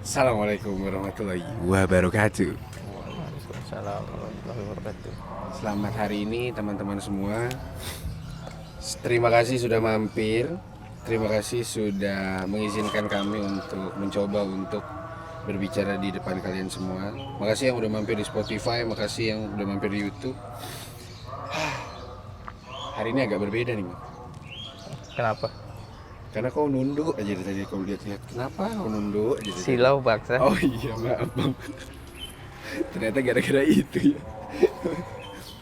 Assalamualaikum warahmatullahi wabarakatuh. Waalaikumsalam warahmatullahi wabarakatuh. Selamat hari ini teman-teman semua. Terima kasih sudah mampir. Terima kasih sudah mengizinkan kami untuk mencoba untuk berbicara di depan kalian semua. Makasih yang udah mampir di Spotify, makasih yang udah mampir di YouTube. Hari ini agak berbeda nih, Bang. Kenapa? Karena kau nunduk aja dari tadi kau lihat-lihat. Kenapa kau nunduk aja dari tadi? Silau baksa. Oh iya, maaf Bang. Ternyata gara-gara itu ya.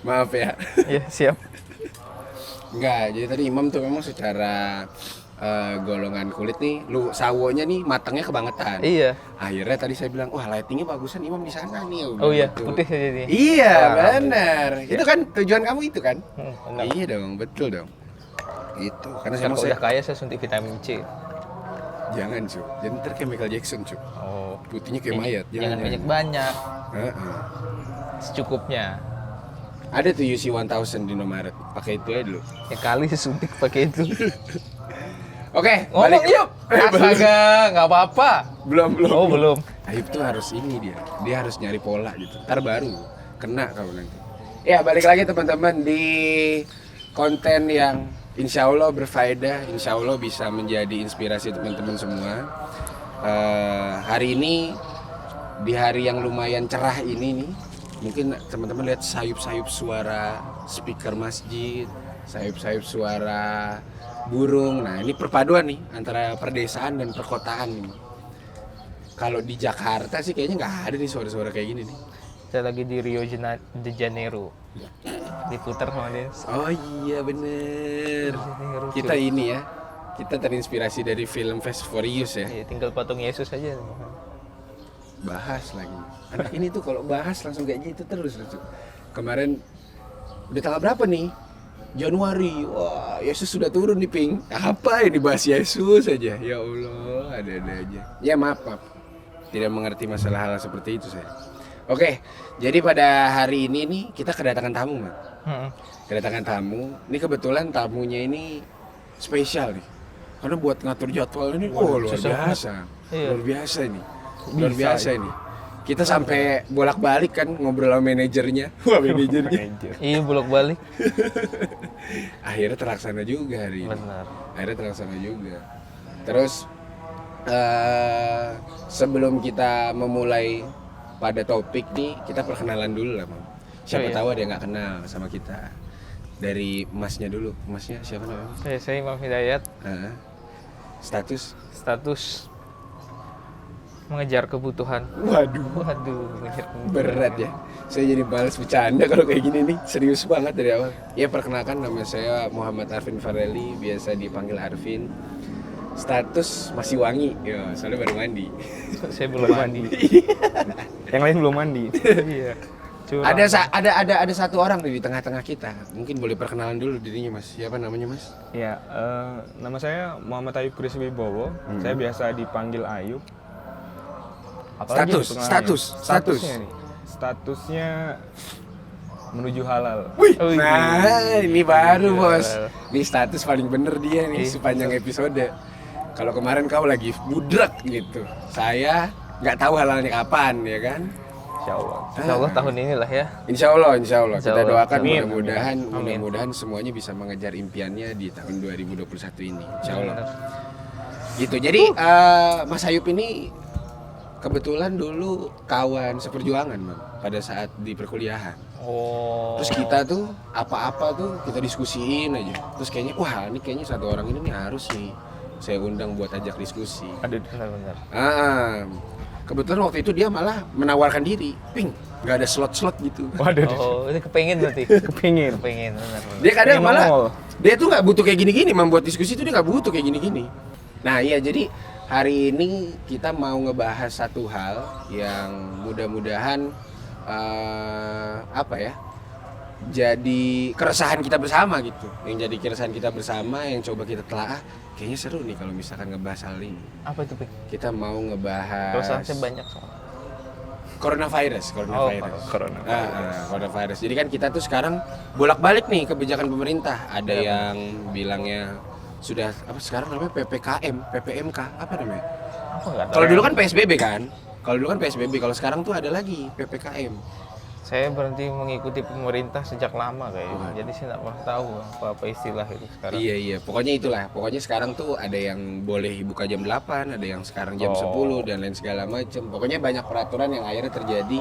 Maaf ya. Ya siap. Enggak, jadi tadi Imam tuh memang secara golongan kulit nih, lu sawonya nih matangnya kebangetan. Iya. Akhirnya tadi saya bilang, wah lightingnya bagusan Imam di sana nih. Oh iya, Gitu. putih aja dia. Iya, Wah, benar. Itu kan tujuan kamu itu kan? Benar. Iya dong, betul dong. Itu, karena Kalau saya udah kaya saya suntik vitamin C. jangan cu, jadi ntar kayak Michael Jackson cu, Oh. putihnya kayak mayat. Jangan banyak-banyak. Heeh. Secukupnya. Ada tuh UC 1000 di Indomaret, pakai itu aja dulu. Ya kali suntik pakai itu. Oke, Ngomong balik yuk. Astaga, nggak apa-apa. belum. Oh belum. Taib tuh harus ini dia harus nyari pola gitu. Ntar baru kena kau nanti. Ya balik lagi teman-teman di konten yang insya Allah berfaedah, insya Allah bisa menjadi inspirasi teman-teman semua. Hari ini di hari yang lumayan cerah ini nih, mungkin teman-teman lihat sayup-sayup suara speaker masjid, sayup-sayup suara burung. Nah ini perpaduan nih antara perdesaan dan perkotaan nih. Kalau di Jakarta sih kayaknya nggak ada nih suara-suara kayak gini nih. Saya lagi di Rio de Janeiro. Diputar sama dia. Oh iya bener. Janeiro, Kita ini ya, kita terinspirasi dari film Fast Furious ya. Iya, tinggal patung Yesus aja. Bahas lagi. Anak ini tuh kalau bahas langsung kayak gitu terus lucu. Kemarin udah tanggal berapa nih? Januari. Wah, Yesus sudah turun nih, Ping. Apa yang dibahas Yesus aja? Ya Allah, ada-ada aja. Ya maaf. Tidak mengerti masalah hal seperti itu saya. Oke, jadi pada hari ini nih kita kedatangan tamu, Bang. Kedatangan tamu. Ini kebetulan tamunya ini spesial nih. Karena buat ngatur jadwal ini luar biasa. Iya. Luar biasa ini. Luar biasa ini. Kita sampai bolak-balik kan ngobrol sama manajernya. Wah, manajernya. Iya bolak-balik. Akhirnya terlaksana juga hari ini. Benar. Akhirnya terlaksana juga. Terus sebelum kita memulai pada topik nih, kita perkenalan dulu lah, Bang. Siapa Oh, iya. tahu ada yang nggak kenal sama kita. Dari Masnya dulu. Masnya siapa namanya? Saya Imam Hidayat. Heeh. Status? Status mengejar kebutuhan. Waduh, Waduh, mengejar kebutuhan. berat ya. Saya jadi balas bercanda kalau kayak gini nih. Serius banget dari awal. Ya perkenalkan, nama saya Muhammad Arvin Fareli, biasa dipanggil Arvin. Status masih wangi, ya soalnya baru mandi. Saya belum mandi. Yang lain belum mandi. Iya. Curang. Ada satu orang di tengah-tengah kita. Mungkin boleh perkenalan dulu dirinya, Mas. Siapa namanya, Mas? Ya, nama saya Muhammad Ayub Kris Wibowo. Saya biasa dipanggil Ayub. Apalagi Status, perkenalannya? status. Statusnya nih. Statusnya menuju halal. Wih, Oh, nah ini baru iya. bos. Ini status paling bener dia nih Iya. sepanjang episode. Kalau kemarin kau lagi budrak gitu, saya nggak tahu halalnya kapan ya kan. Insya Allah. Insya Allah tahun inilah ya. Insya Allah. Insya Kita Allah. doakan Amin. mudah-mudahan, Amin. mudah-mudahan semuanya bisa mengejar impiannya di tahun 2021 ini. Insya Allah. Gitu. Jadi Mas Ayub ini kebetulan dulu kawan seperjuangan, Bang, pada saat di perkuliahan. Oh. Terus kita tuh apa-apa tuh kita diskusiin aja. Terus kayaknya wah ini kayaknya satu orang ini nih harus nih saya undang buat ajak diskusi. Aduh, Benar-benar. Kebetulan waktu itu dia malah menawarkan diri, Ping, nggak ada slot-slot gitu. waduh, Oh, ini kepengen berarti. kepingin. Kepengen, benar. Dia kadang Pengen malah nongol. dia tuh nggak butuh kayak gini-gini, membuat diskusi tuh dia nggak butuh kayak gini-gini. Nah iya, jadi hari ini kita mau ngebahas satu hal yang mudah-mudahan apa ya, jadi keresahan kita bersama gitu. Yang jadi keresahan kita bersama yang coba kita telaah. Kayaknya seru nih kalau misalkan ngebahas hal ini. Apa itu, Pik? Kita mau ngebahas Keresahannya banyak soalnya. coronavirus. Corona. Coronavirus. Jadi kan kita tuh sekarang bolak-balik nih kebijakan pemerintah. Ada yang bilangnya sudah apa sekarang namanya PPKM, PPMK, apa namanya? Apa nggak tahu. Kalau dulu kan PSBB kan? Kalau dulu kan PSBB, kalau sekarang tuh ada lagi PPKM. Saya berhenti mengikuti pemerintah sejak lama kayaknya. Wah. Jadi saya nggak pernah tahu apa istilah itu sekarang. Iya, pokoknya itulah. Pokoknya sekarang tuh ada yang boleh buka jam 8, ada yang sekarang jam 10 dan lain segala macam. Pokoknya banyak peraturan yang akhirnya terjadi.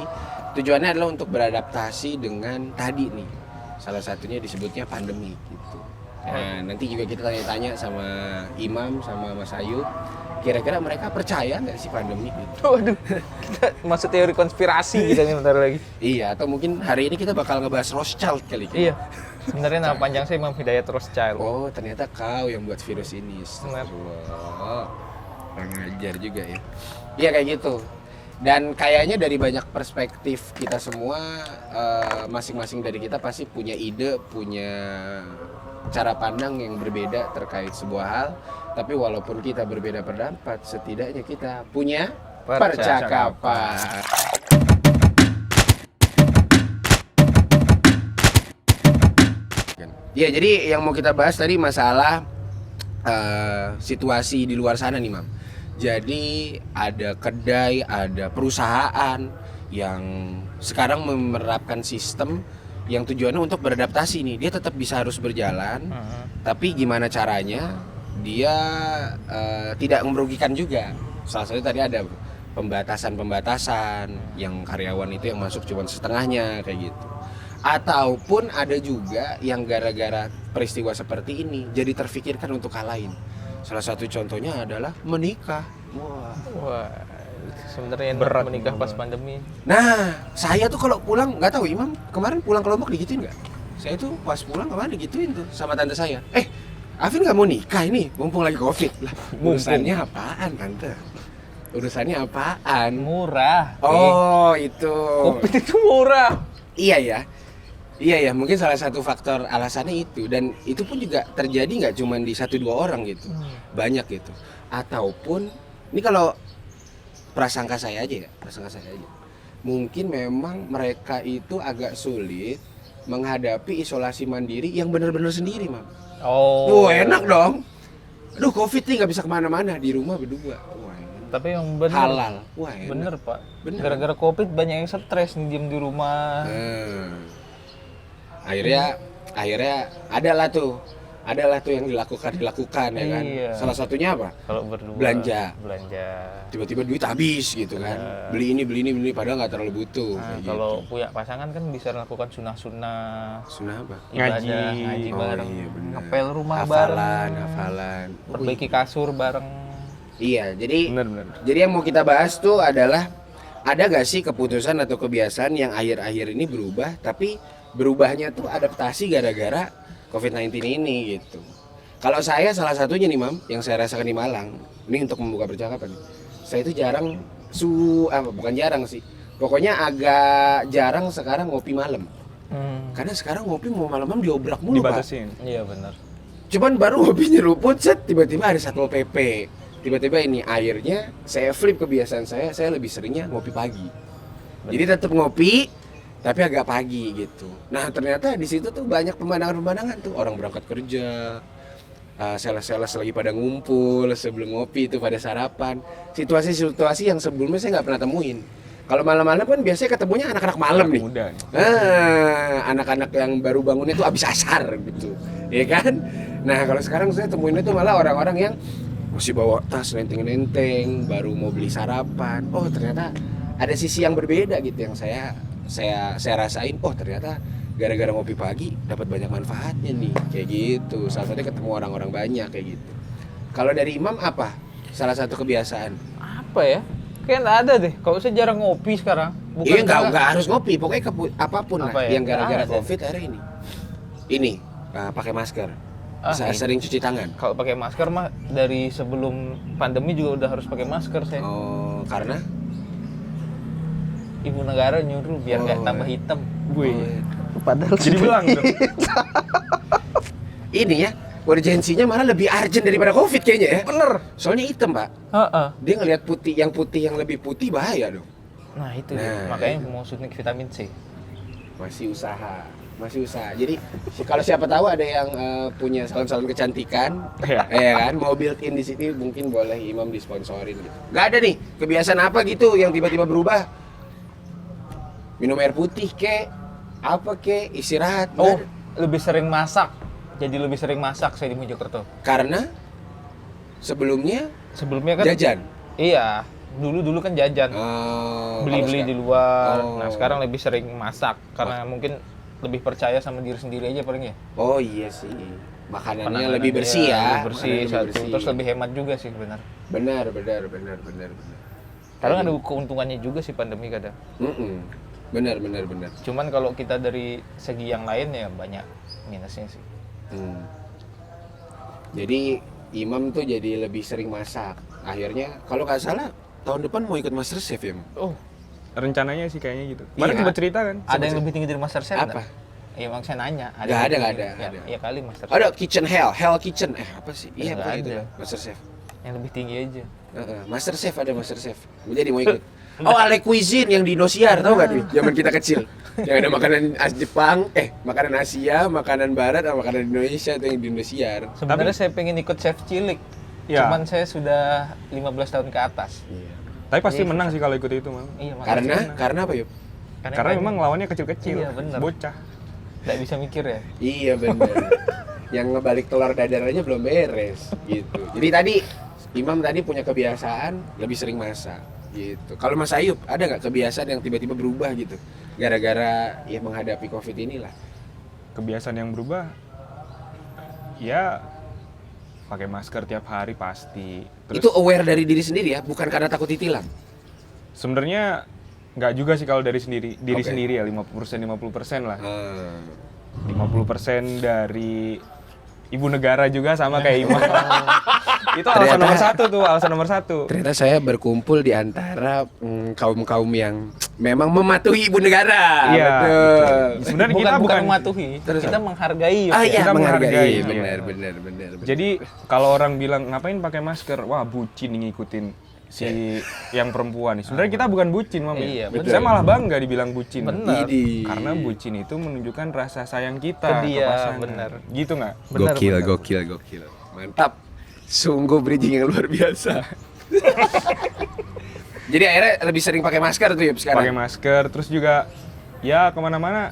Tujuannya adalah untuk beradaptasi dengan tadi nih. Salah satunya disebutnya pandemi gitu. Nah, nanti juga kita tanya-tanya sama Imam sama Mas Ayu. Kira-kira mereka percaya nggak sih pandemi gitu? Waduh, kita masuk teori konspirasi kita nih bentar lagi. Iya, atau mungkin hari ini kita bakal ngebahas Rothschild kali. Iya. Sebenarnya nama panjang saya Imam Hidayat Rothschild. Oh, ternyata kau yang buat virus ini. Astagfirullah. Kurang ajar juga ya. Iya kayak gitu. Dan kayaknya dari banyak perspektif kita semua, masing-masing dari kita pasti punya ide, punya cara pandang yang berbeda terkait sebuah hal. Tapi walaupun kita berbeda pendapat, setidaknya kita punya percakapan. Ya, jadi yang mau kita bahas tadi masalah situasi di luar sana nih, Mam. Jadi ada kedai, ada perusahaan yang sekarang menerapkan sistem yang tujuannya untuk beradaptasi nih. Dia tetap bisa harus berjalan, tapi gimana caranya dia tidak merugikan juga. Salah satu tadi ada pembatasan yang karyawan itu yang masuk cuma setengahnya kayak gitu. Ataupun ada juga yang gara-gara peristiwa seperti ini jadi terfikirkan untuk hal lain. Salah satu contohnya adalah menikah. Wah, sebenarnya enak Berat menikah banget. pas pandemi. Nah, saya tuh kalau pulang, nggak tahu Imam kemarin pulang ke Lombok digituin nggak? Saya tuh pas pulang kemarin digituin tuh sama tante saya. Afin nggak mau nikah ini, mumpung lagi COVID lah. Urusannya apaan tante? Urusannya apaan? Murah. Oh itu. Kopi itu murah. Iya ya. Iya ya, mungkin salah satu faktor alasannya itu. Dan itu pun juga terjadi nggak cuma di 1-2 orang gitu, banyak gitu. Ataupun ini kalau prasangka saya aja, mungkin memang mereka itu agak sulit menghadapi isolasi mandiri yang benar-benar sendiri, Mam. Oh. Enak dong. Aduh, COVID nih nggak bisa kemana-mana, di rumah berdua. Wah, enak. Tapi yang bener. Halal. Wah, enak. Bener Pak. Bener. Gara-gara COVID banyak yang stres nih diem di rumah. Akhirnya adalah tuh yang dilakukan ya kan. Iya. Salah satunya apa? Kalau berdua. Belanja. Tiba-tiba duit habis gitu kan. Beli ini padahal nggak terlalu butuh. Nah, kayak kalau gitu. punya pasangan kan bisa lakukan sunah-sunah, Sunnah apa? ngaji Oh, bareng, iya, bener. ngepel rumah bareng, Hafalan. perbaiki kasur bareng. Iya, jadi Benar. yang mau kita bahas tuh adalah ada gak sih keputusan atau kebiasaan yang akhir-akhir ini berubah, tapi berubahnya tuh adaptasi gara-gara COVID-19 ini gitu. Kalau saya salah satunya nih, Mam, yang saya rasakan di Malang, ini untuk membuka percakapan. Saya itu jarang bukan jarang sih. Pokoknya agak jarang sekarang ngopi malam. Karena sekarang ngopi mau malam-malam diobrak mulu, Pak. Dibatasin. Iya benar. Cuman baru ngopi nyeruput set, tiba-tiba ada Satpol PP. Tiba-tiba ini akhirnya saya flip kebiasaan saya lebih seringnya ngopi pagi. Jadi tetap ngopi tapi agak pagi gitu. Nah, ternyata di situ tuh banyak pemandangan-pemandangan tuh, orang berangkat kerja, sales-sales lagi pada ngumpul sebelum ngopi itu pada sarapan. Situasi-situasi yang sebelumnya saya nggak pernah temuin. Kalau malam-malam kan biasanya ketemunya anak-anak malam nih. Muda. Anak-anak yang baru bangunnya tuh abis asar gitu, ya kan? Nah, kalau sekarang saya temuin itu malah orang-orang yang masih bawa tas nenteng-nenteng, baru mau beli sarapan. Oh, ternyata ada sisi yang berbeda gitu yang saya rasain. Oh, ternyata gara-gara ngopi pagi dapat banyak manfaatnya nih, kayak gitu. Salah satunya ketemu orang-orang banyak kayak gitu. Kalau dari Imam apa? Salah satu kebiasaan? Apa ya? Kayak nggak ada deh. Kalau saya jarang ngopi sekarang. Iya, nggak harus ngopi, pokoknya apapun Apa lah ya? yang gara-gara Nggak ada. COVID hari ini. Ini pakai masker, sering cuci tangan. Kalau pakai masker mah dari sebelum pandemi juga udah harus pakai masker saya. Oh, karena Ibu negara nyuruh biar nggak Oh, tambah iya. hitam. Wih. Padahal Jadi belang tuh. ini ya urgensinya malah lebih urgent daripada COVID kayaknya ya. bener. Soalnya hitam, Pak. Heeh. Dia ngelihat putih yang lebih putih bahaya dong. Nah itu Nah, makanya itu. mau suntik vitamin C. Masih usaha. masih usaha. Jadi kalau siapa tahu ada yang punya salon-salon kecantikan, Iya. ya kan, mau build in di sini mungkin boleh Imam disponsorin gitu. Nggak ada nih kebiasaan apa gitu yang tiba-tiba berubah? Minum air putih kek, apa kek, istirahat. nggak Oh, ada. lebih sering masak. Jadi lebih sering masak saya di Mojokerto. Karena sebelumnya Sebelumnya kan jajan. Iya, dulu kan jajan. Oh, Beli-beli kalau di luar. Oh. Nah, sekarang lebih sering masak karena mungkin lebih percaya sama diri sendiri aja paling ya. Oh iya sih, makanannya Penanganan lebih dia bersih ya. lebih bersih Makanan satu, bersih. terus lebih hemat juga sih benar. Benar. Kadang ada keuntungannya juga sih pandemi kadang. Benar. Cuman kalau kita dari segi yang lain ya banyak minusnya sih. Jadi Imam tuh jadi lebih sering masak. Akhirnya kalau nggak salah tahun depan mau ikut MasterChef ya, Mam? Oh, Rencananya sih kayaknya gitu. Kemarin Iya. sempat cerita kan? ada yang lebih tinggi dari MasterChef Apa? nggak? Ya emang saya nanya. Nggak yang ada, lebih nggak tinggi? ada, Ya, ada. ya kali MasterChef. Ada Kitchen Hell Kitchen. Apa sih? Iya, Nggak pokoknya itu ada. lah, MasterChef. Yang lebih tinggi aja. MasterChef ada MasterChef. Gue jadi mau ikut. Oh, Ale Cuisine yang di Indosiar, tau gak tuh? Zaman kita kecil. Yang ada makanan Jepang, makanan Asia, makanan Barat, sama makanan Indonesia tuh yang di Indosiar. Sebenarnya saya pengen ikut chef cilik. Ya. Cuman saya sudah 15 tahun ke atas. Iya. Tapi pasti Iya, menang sih kalau ikut itu, Mam. Iya, makanya Karena apa yuk? Karena banyak. memang lawannya kecil-kecil, Iya, bener. bocah. Nggak bisa mikir ya. Iya benar. Yang ngebalik telur dadar aja belum beres gitu. Jadi tadi Imam tadi punya kebiasaan lebih sering masak gitu. Kalau Mas Ayub ada nggak kebiasaan yang tiba-tiba berubah gitu gara-gara ya menghadapi COVID inilah? Kebiasaan yang berubah, ya pakai masker tiap hari pasti. Terus Itu aware dari diri sendiri ya, bukan karena takut ditilang. sebenarnya nggak juga sih kalau dari diri Oke. sendiri ya, 50% lah. Ah. 50% dari ibu negara juga sama kayak Imam. Itu alasan Ternyata- nomor satu tuh, alasan nomor satu. Ternyata saya berkumpul di antara kaum-kaum yang memang mematuhi ibu negara. Iya, Betul. Sebenarnya bukan kita bukan mematuhi, Terus kita menghargai. Ah iya, Kita menghargai, benar. Jadi kalau orang bilang ngapain pakai masker, wah bucin nih ngikutin si yang perempuan nih. Sebenarnya kita bukan bucin, Mam. Iya, Ya. betul. Saya malah bangga dibilang bucin. Bener. Idih. Karena bucin itu menunjukkan rasa sayang kita Ke ke dia, pasangan. bener. Gitu nggak? Benar, benar. Gokil. Mantap. Sungguh bridging yang luar biasa. Jadi akhirnya lebih sering pakai masker tuh ya sekarang. Pakai masker, terus juga ya kemana-mana.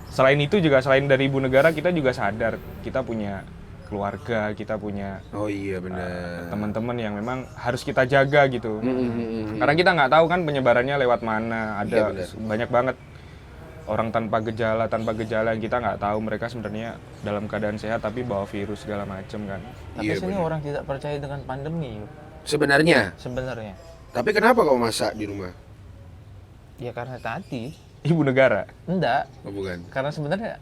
Selain itu juga selain dari ibu negara, kita juga sadar kita punya keluarga, kita punya Oh iya benar. teman-teman yang memang harus kita jaga gitu. Hmm. Karena kita nggak tahu kan penyebarannya lewat mana. Iya, Ada benar. banyak banget orang tanpa gejala yang kita nggak tahu mereka sebenarnya dalam keadaan sehat tapi bawa virus segala macem kan. Tapi Iya, sini benar. orang tidak percaya dengan pandemi yuk, Sebenarnya. sebenarnya. Tapi kenapa kau masak di rumah? Ya karena tadi Ibu negara. enggak, Oh bukan. karena sebenarnya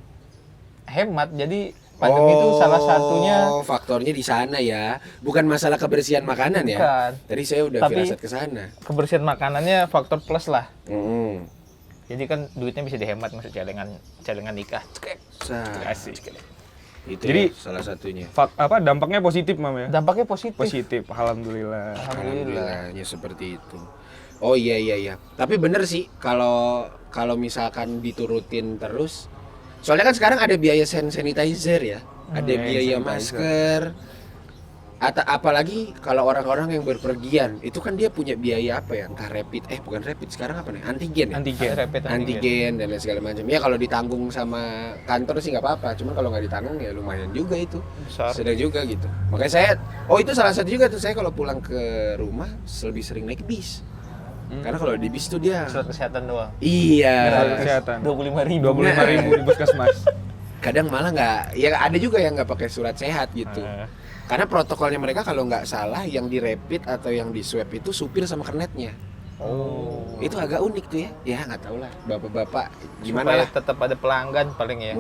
hemat. Jadi pandemi itu salah satunya faktornya di sana ya. Bukan masalah kebersihan makanan ya. Bukan. Tadi saya udah Tapi- firasat ke sana. kebersihan makanannya faktor plus lah. Mm-mm. Jadi kan duitnya bisa dihemat masuk celengan nikah. Asik. Itu Jadi- ya, salah satunya. Dampaknya positif, Mam ya. Dampaknya positif. Positif, alhamdulillah. Alhamdulillahnya seperti itu. Oh iya. Tapi bener sih kalau misalkan diturutin terus. Soalnya kan sekarang ada biaya hand sanitizer ya. Ada Hand biaya sanitizer. masker. Atau apalagi kalau orang-orang yang berpergian, itu kan dia punya biaya apa ya? Entah rapid, bukan rapid, sekarang apa nih? Antigen ya? Antigen. Rapid Antigen dan lain segala macam. Ya kalau ditanggung sama kantor sih nggak apa-apa. Cuman kalau nggak ditanggung ya lumayan juga itu. Besar. Sedang juga gitu. Makanya saya, itu salah satu juga tuh saya kalau pulang ke rumah lebih sering naik bis. Karena kalau di bis tuh dia, Surat kesehatan doang. iya. Surat kesehatan. 25.000. 25.000 di puskesmas. Kadang malah nggak, ya ada juga yang nggak pakai surat sehat gitu. Karena protokolnya mereka kalau nggak salah yang di rapid atau yang di swab itu supir sama kernetnya. Oh. Itu agak unik tuh ya. Ya nggak tahu lah, bapak-bapak gimana Supaya lah. tetap ada pelanggan paling ya.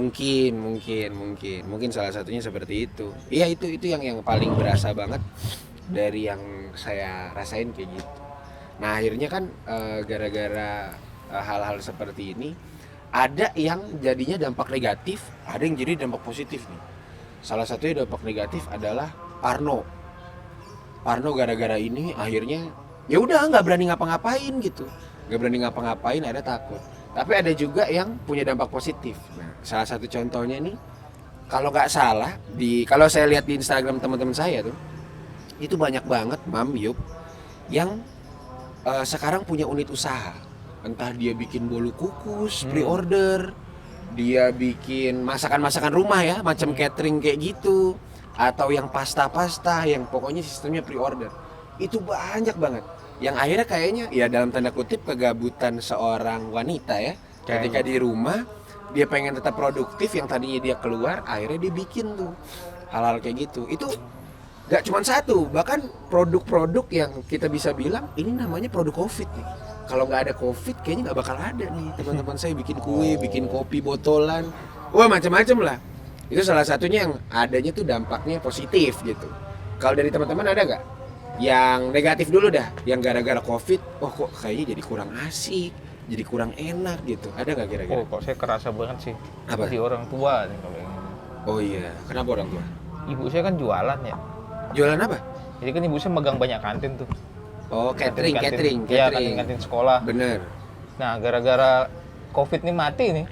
Mungkin salah satunya seperti itu. Iya itu yang paling berasa banget dari yang saya rasain kayak gitu. Nah akhirnya kan gara-gara hal-hal seperti ini ada yang jadinya dampak negatif, ada yang jadi dampak positif nih. Salah satunya dampak negatif adalah Parno gara-gara ini akhirnya ya udah nggak berani ngapa-ngapain gitu, nggak berani ngapa-ngapain, ada takut. Tapi ada juga yang punya dampak positif. Nah, salah satu contohnya nih, kalau nggak salah, kalau saya lihat di Instagram teman-teman saya tuh, itu banyak banget Mam Yup yang sekarang punya unit usaha. Entah dia bikin bolu kukus, pre-order, dia bikin masakan-masakan rumah ya, macam catering kayak gitu, atau yang pasta-pasta, yang pokoknya sistemnya pre-order. Itu banyak banget. Yang akhirnya kayaknya ya dalam tanda kutip kegabutan seorang wanita ya. Ketika di rumah dia pengen tetap produktif, yang tadinya dia keluar, akhirnya dia bikin tuh hal-hal kayak gitu. Itu gak cuma satu, bahkan produk-produk yang kita bisa bilang ini namanya produk COVID nih. Kalau nggak ada COVID kayaknya nggak bakal ada nih teman-teman saya bikin kue, bikin kopi botolan, wah macam-macam lah. Itu salah satunya yang adanya tuh dampaknya positif gitu. Kalau dari teman-teman ada nggak yang negatif dulu dah, yang gara-gara COVID, wah kok kayaknya jadi kurang asik, jadi kurang enak gitu, ada nggak kira-kira? Oh, kok saya kerasa banget sih. Apa? Di orang tua nih kalau yang Oh iya, kenapa orang tua? ibu saya kan jualan ya. Jualan apa? Jadi kan ibu saya megang banyak kantin tuh. Oh catering. Iya, kantin sekolah. Bener. Nah, gara-gara COVID nih mati nih.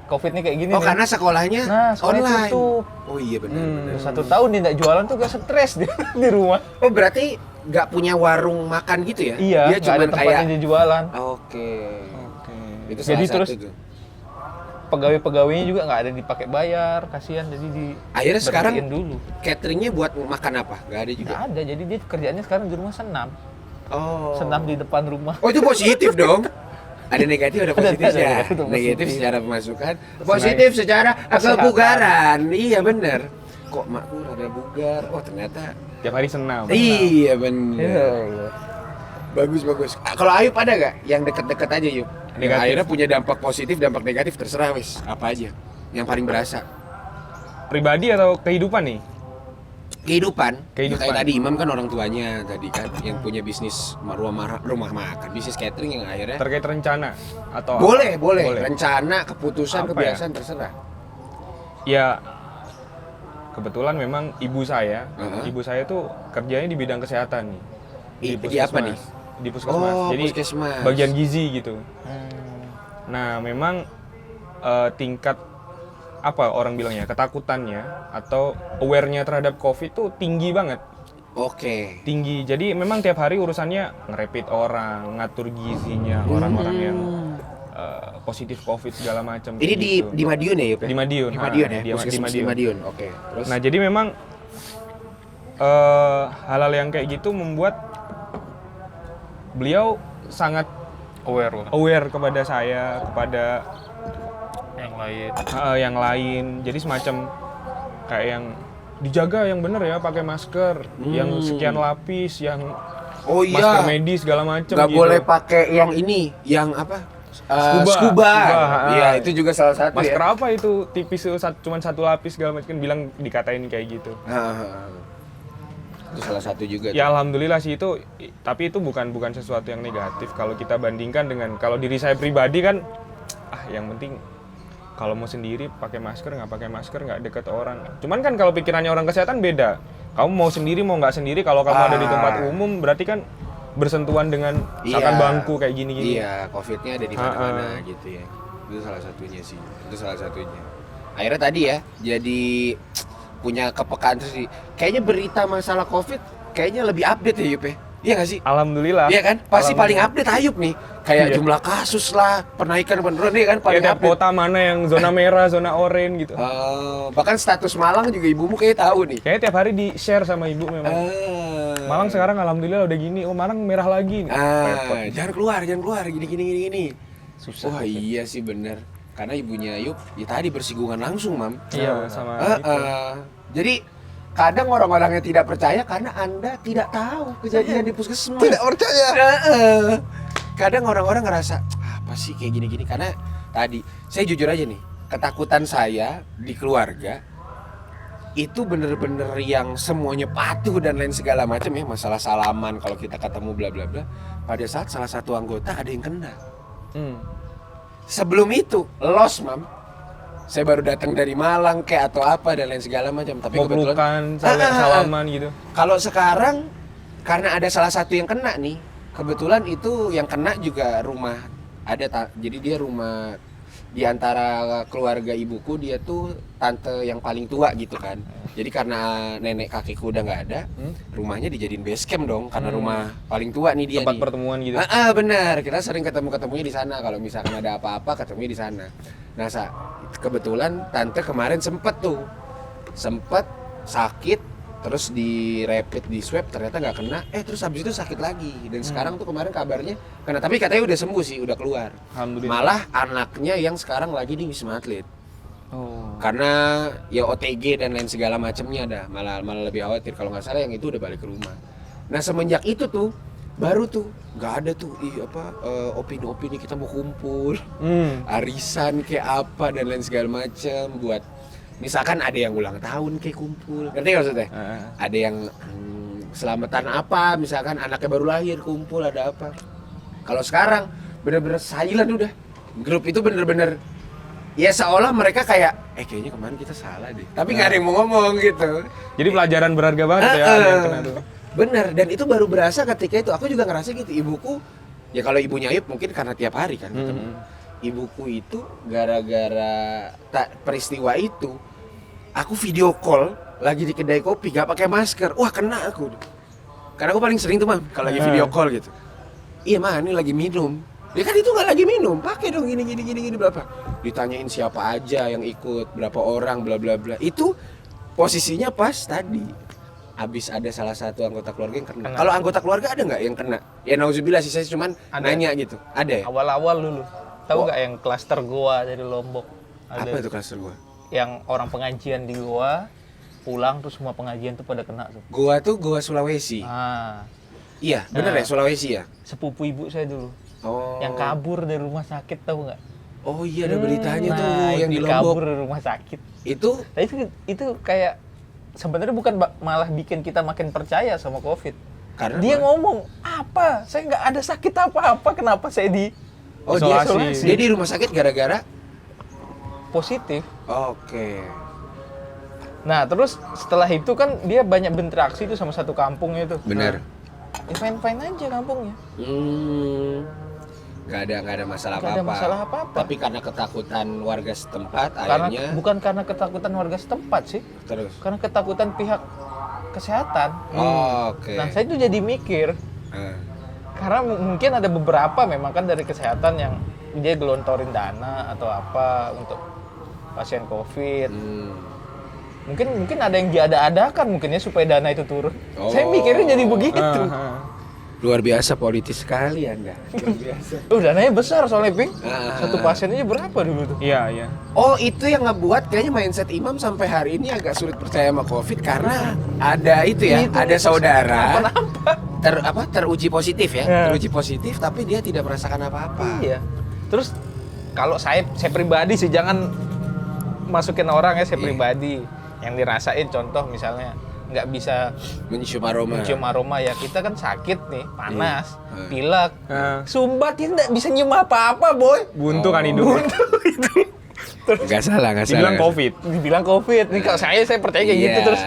COVID nih kayak gini Oh nih. karena sekolahnya sekolahnya online. tutup. Oh iya benar. Udah 1 tahun dia nggak jualan tuh gak stres dia di rumah. Oh berarti nggak punya warung makan gitu ya? Iya, Dia nggak cuma ada tempatnya kayak. dia jualan. Oke. Itu Jadi salah terus satu tuh. Pegawai-pegawainya juga nggak ada dipakai bayar, kasihan, jadi di Akhirnya sekarang berhentiin dulu. cateringnya buat makan apa? Nggak ada juga. Nggak ada, jadi dia kerjaannya sekarang di rumah senam. Oh. Senam di depan rumah. Oh itu positif dong. Ada negatif, ada positif Ada, ya. ada Negatif positif. secara pemasukan, positif secara kebugaran. Iya bener. Kok makku rada bugar? Oh ternyata. Tiap hari senam. Iya bener. Iya. Bagus. Kalau Ayub ada gak yang deket-deket aja Yub? Yang Negatif. akhirnya punya dampak positif, dampak negatif, terserah wis. Apa aja yang paling berasa? Pribadi atau kehidupan nih? Kehidupan. Kehidupan. Kayak tadi Imam kan orang tuanya tadi kan yang punya bisnis rumah makan, bisnis catering yang akhirnya Terkait rencana atau boleh. Boleh. Rencana, keputusan, Apa kebiasaan terserah. Ya kebetulan memang ibu saya tuh kerjanya di bidang kesehatan nih. Di apa nih? Di puskesmas. Oh, Jadi puskesmas. bagian gizi gitu. Nah, memang tingkat apa orang bilangnya ketakutannya atau aware-nya terhadap COVID tuh tinggi banget. Oke. Tinggi. Jadi memang tiap hari urusannya ngerepit orang, ngatur gizinya orang-orang yang positif COVID segala macam. Ini gitu. di Madiun ya, Yub? Di Madiun. Di Madiun ya, Di puskesmas di Madiun. Oke. Terus Nah, jadi memang hal-hal yang kayak gitu membuat beliau sangat aware kepada saya, kepada Yang lain. yang lain. Jadi semacam kayak yang dijaga yang bener ya, pakai masker, yang sekian lapis, yang oh iya. masker medis segala macam. Nggak gitu. boleh pakai yang ini, yang apa? Scuba. Iya, itu juga salah satu Masker ya. apa itu tipis cuman 1 lapis segala macam, bilang dikatain kayak gitu. Itu salah satu juga. Ya alhamdulillah sih itu, tapi itu bukan sesuatu yang negatif kalau kita bandingkan dengan kalau diri saya pribadi kan, yang penting kalau mau sendiri pakai masker nggak deket orang. Cuman kan kalau pikirannya orang kesehatan beda. Kamu mau sendiri mau nggak sendiri, kalau kamu ada di tempat umum berarti kan bersentuhan dengan misalkan bangku kayak gini-gini. Iya, COVID-nya ada di mana-mana gitu ya. Itu salah satunya sih. Itu salah satunya. Akhirnya tadi ya, jadi punya kepekaan terus sih. Kayaknya berita masalah COVID kayaknya lebih update ya Yup ya. Iya nggak sih? Alhamdulillah. Iya kan? Pasti paling Alhamdulillah. update Ayub nih. Kayak Iya. jumlah kasus lah, penaikan penurunan nih kan paling Ya, tiap update. kota mana yang zona merah, zona oranye gitu. Bahkan status Malang juga ibumu kayak tahu nih. Kayaknya tiap hari di-share sama ibu memang. Malang sekarang alhamdulillah udah gini, oh Malang merah lagi nih. Repot. Jangan keluar, gini. Susah. Wah iya sih bener. Karena ibunya Ayub ya tadi bersinggungan langsung, Mam. Iya, sama itu. Jadi kadang orang-orang yang tidak percaya karena Anda tidak tahu kejadian di puskesmas. Tidak percaya. Kadang orang-orang ngerasa apa sih kayak gini-gini, karena tadi saya jujur aja nih, ketakutan saya di keluarga itu bener-bener yang semuanya patuh dan lain segala macam ya, masalah salaman kalau kita ketemu bla bla bla. Pada saat salah satu anggota ada yang kena. Sebelum itu lost, Mam. Saya baru datang dari Malang kayak atau apa dan lain segala macam, tapi Mau pelukan, salaman gitu. kalau sekarang karena ada salah satu yang kena nih, kebetulan itu yang kena juga rumah Jadi dia rumah di antara keluarga ibuku, dia tuh tante yang paling tua gitu kan. Jadi karena nenek kakekku udah nggak ada, rumahnya dijadiin base camp dong, karena rumah paling tua nih dia Tempat nih. pertemuan gitu. Benar, kita sering ketemunya di sana. Kalau misalkan ada apa-apa ketemunya di sana. Nah, kebetulan tante kemarin sempet sakit, terus di rapid, di swab ternyata nggak kena, terus habis itu sakit lagi. Dan sekarang tuh kemarin kabarnya kena, tapi katanya udah sembuh sih, udah keluar. Alhamdulillah. Malah anaknya yang sekarang lagi di Wisma Atlet. Oh. Karena ya OTG dan lain segala macamnya ada, malah lebih khawatir. Kalau nggak salah yang itu udah balik ke rumah. Nah, semenjak itu tuh baru tuh nggak ada tuh opini-opini kita mau kumpul, arisan kayak apa dan lain segala macam buat misalkan ada yang ulang tahun kayak kumpul, ngerti nggak maksudnya? Ada yang selamatan apa, misalkan anaknya baru lahir kumpul, ada apa. Kalau sekarang bener-bener silent udah, grup itu bener-bener ya seolah mereka kayak kayaknya kemarin kita salah deh, tapi nggak ada yang mau ngomong gitu. Jadi pelajaran berharga banget ya ada yang kena tuh. Bener, dan itu baru berasa ketika itu. Aku juga ngerasa gitu, ibuku ya kalau ibunya Ayub mungkin karena tiap hari kan ketemu. Ibuku itu gara-gara peristiwa itu, aku video call lagi di kedai kopi gak pakai masker, wah kena aku. Karena aku paling sering tuh Mam kalau lagi video call gitu. Iya mah ini lagi minum. Ya kan itu nggak lagi minum, pakai dong gini berapa. Ditanyain siapa aja yang ikut, berapa orang, bla bla bla. Itu posisinya pas tadi. Habis ada salah satu anggota keluarga yang kena. Kalau anggota keluarga ada nggak yang kena? Ya nauzubillah sih, saya cuman nanya gitu. Ada ya? Awal-awal dulu. Tahu nggak yang klaster goa dari Lombok? Ada. Apa itu klaster gua? Yang orang pengajian di goa pulang terus semua pengajian tuh pada kena tuh. Goa tuh Goa Sulawesi. Iya, bener ya Sulawesi ya? Sepupu ibu saya dulu. Oh. Yang kabur dari rumah sakit, tahu nggak? Oh iya, ada beritanya tuh yang di kabur Lombok. dari rumah sakit. Itu Nah, itu kayak sebenarnya bukan malah bikin kita makin percaya sama COVID. karena Dia ngomong, apa? Saya nggak ada sakit apa-apa, kenapa saya di isolasi. dia di rumah sakit gara-gara positif? Oke. Nah, terus setelah itu kan dia banyak berinteraksi tuh sama satu kampung itu. Bener. Ya fine-fine aja kampungnya. Nggak ada masalah Nggak ada apa-apa. masalah apa-apa. Tapi karena ketakutan warga setempat, Karena akhirnya bukan karena ketakutan warga setempat sih, terus. karena ketakutan pihak kesehatan. Oke. Nah, saya tuh jadi mikir, karena mungkin ada beberapa memang kan dari kesehatan yang dia gelontorin dana atau apa untuk pasien COVID. Mungkin ada yang diada-adakan mungkin ya supaya dana itu turun. Saya mikirnya jadi begitu. Luar biasa politis sekali Anda. Luar biasa. Dananya besar soalnya, Ping. Satu pasien aja berapa dulu tuh? Iya. Oh, itu yang ngebuat kayaknya mindset Imam sampai hari ini agak sulit percaya sama COVID karena ada itu ya, ada saudara teruji positif ya, teruji positif tapi dia tidak merasakan apa-apa. Iya. Terus kalau saya pribadi sih jangan masukin orang ya, saya pribadi yang dirasain contoh misalnya nggak bisa mencium aroma ya, kita kan sakit nih, panas, pilek, sumbat, kita nggak bisa nyium apa-apa, boy. Buntu kan hidup. Nggak salah. Dibilang COVID. Dibilang COVID. Nih kalau saya percaya kayak gitu. Terus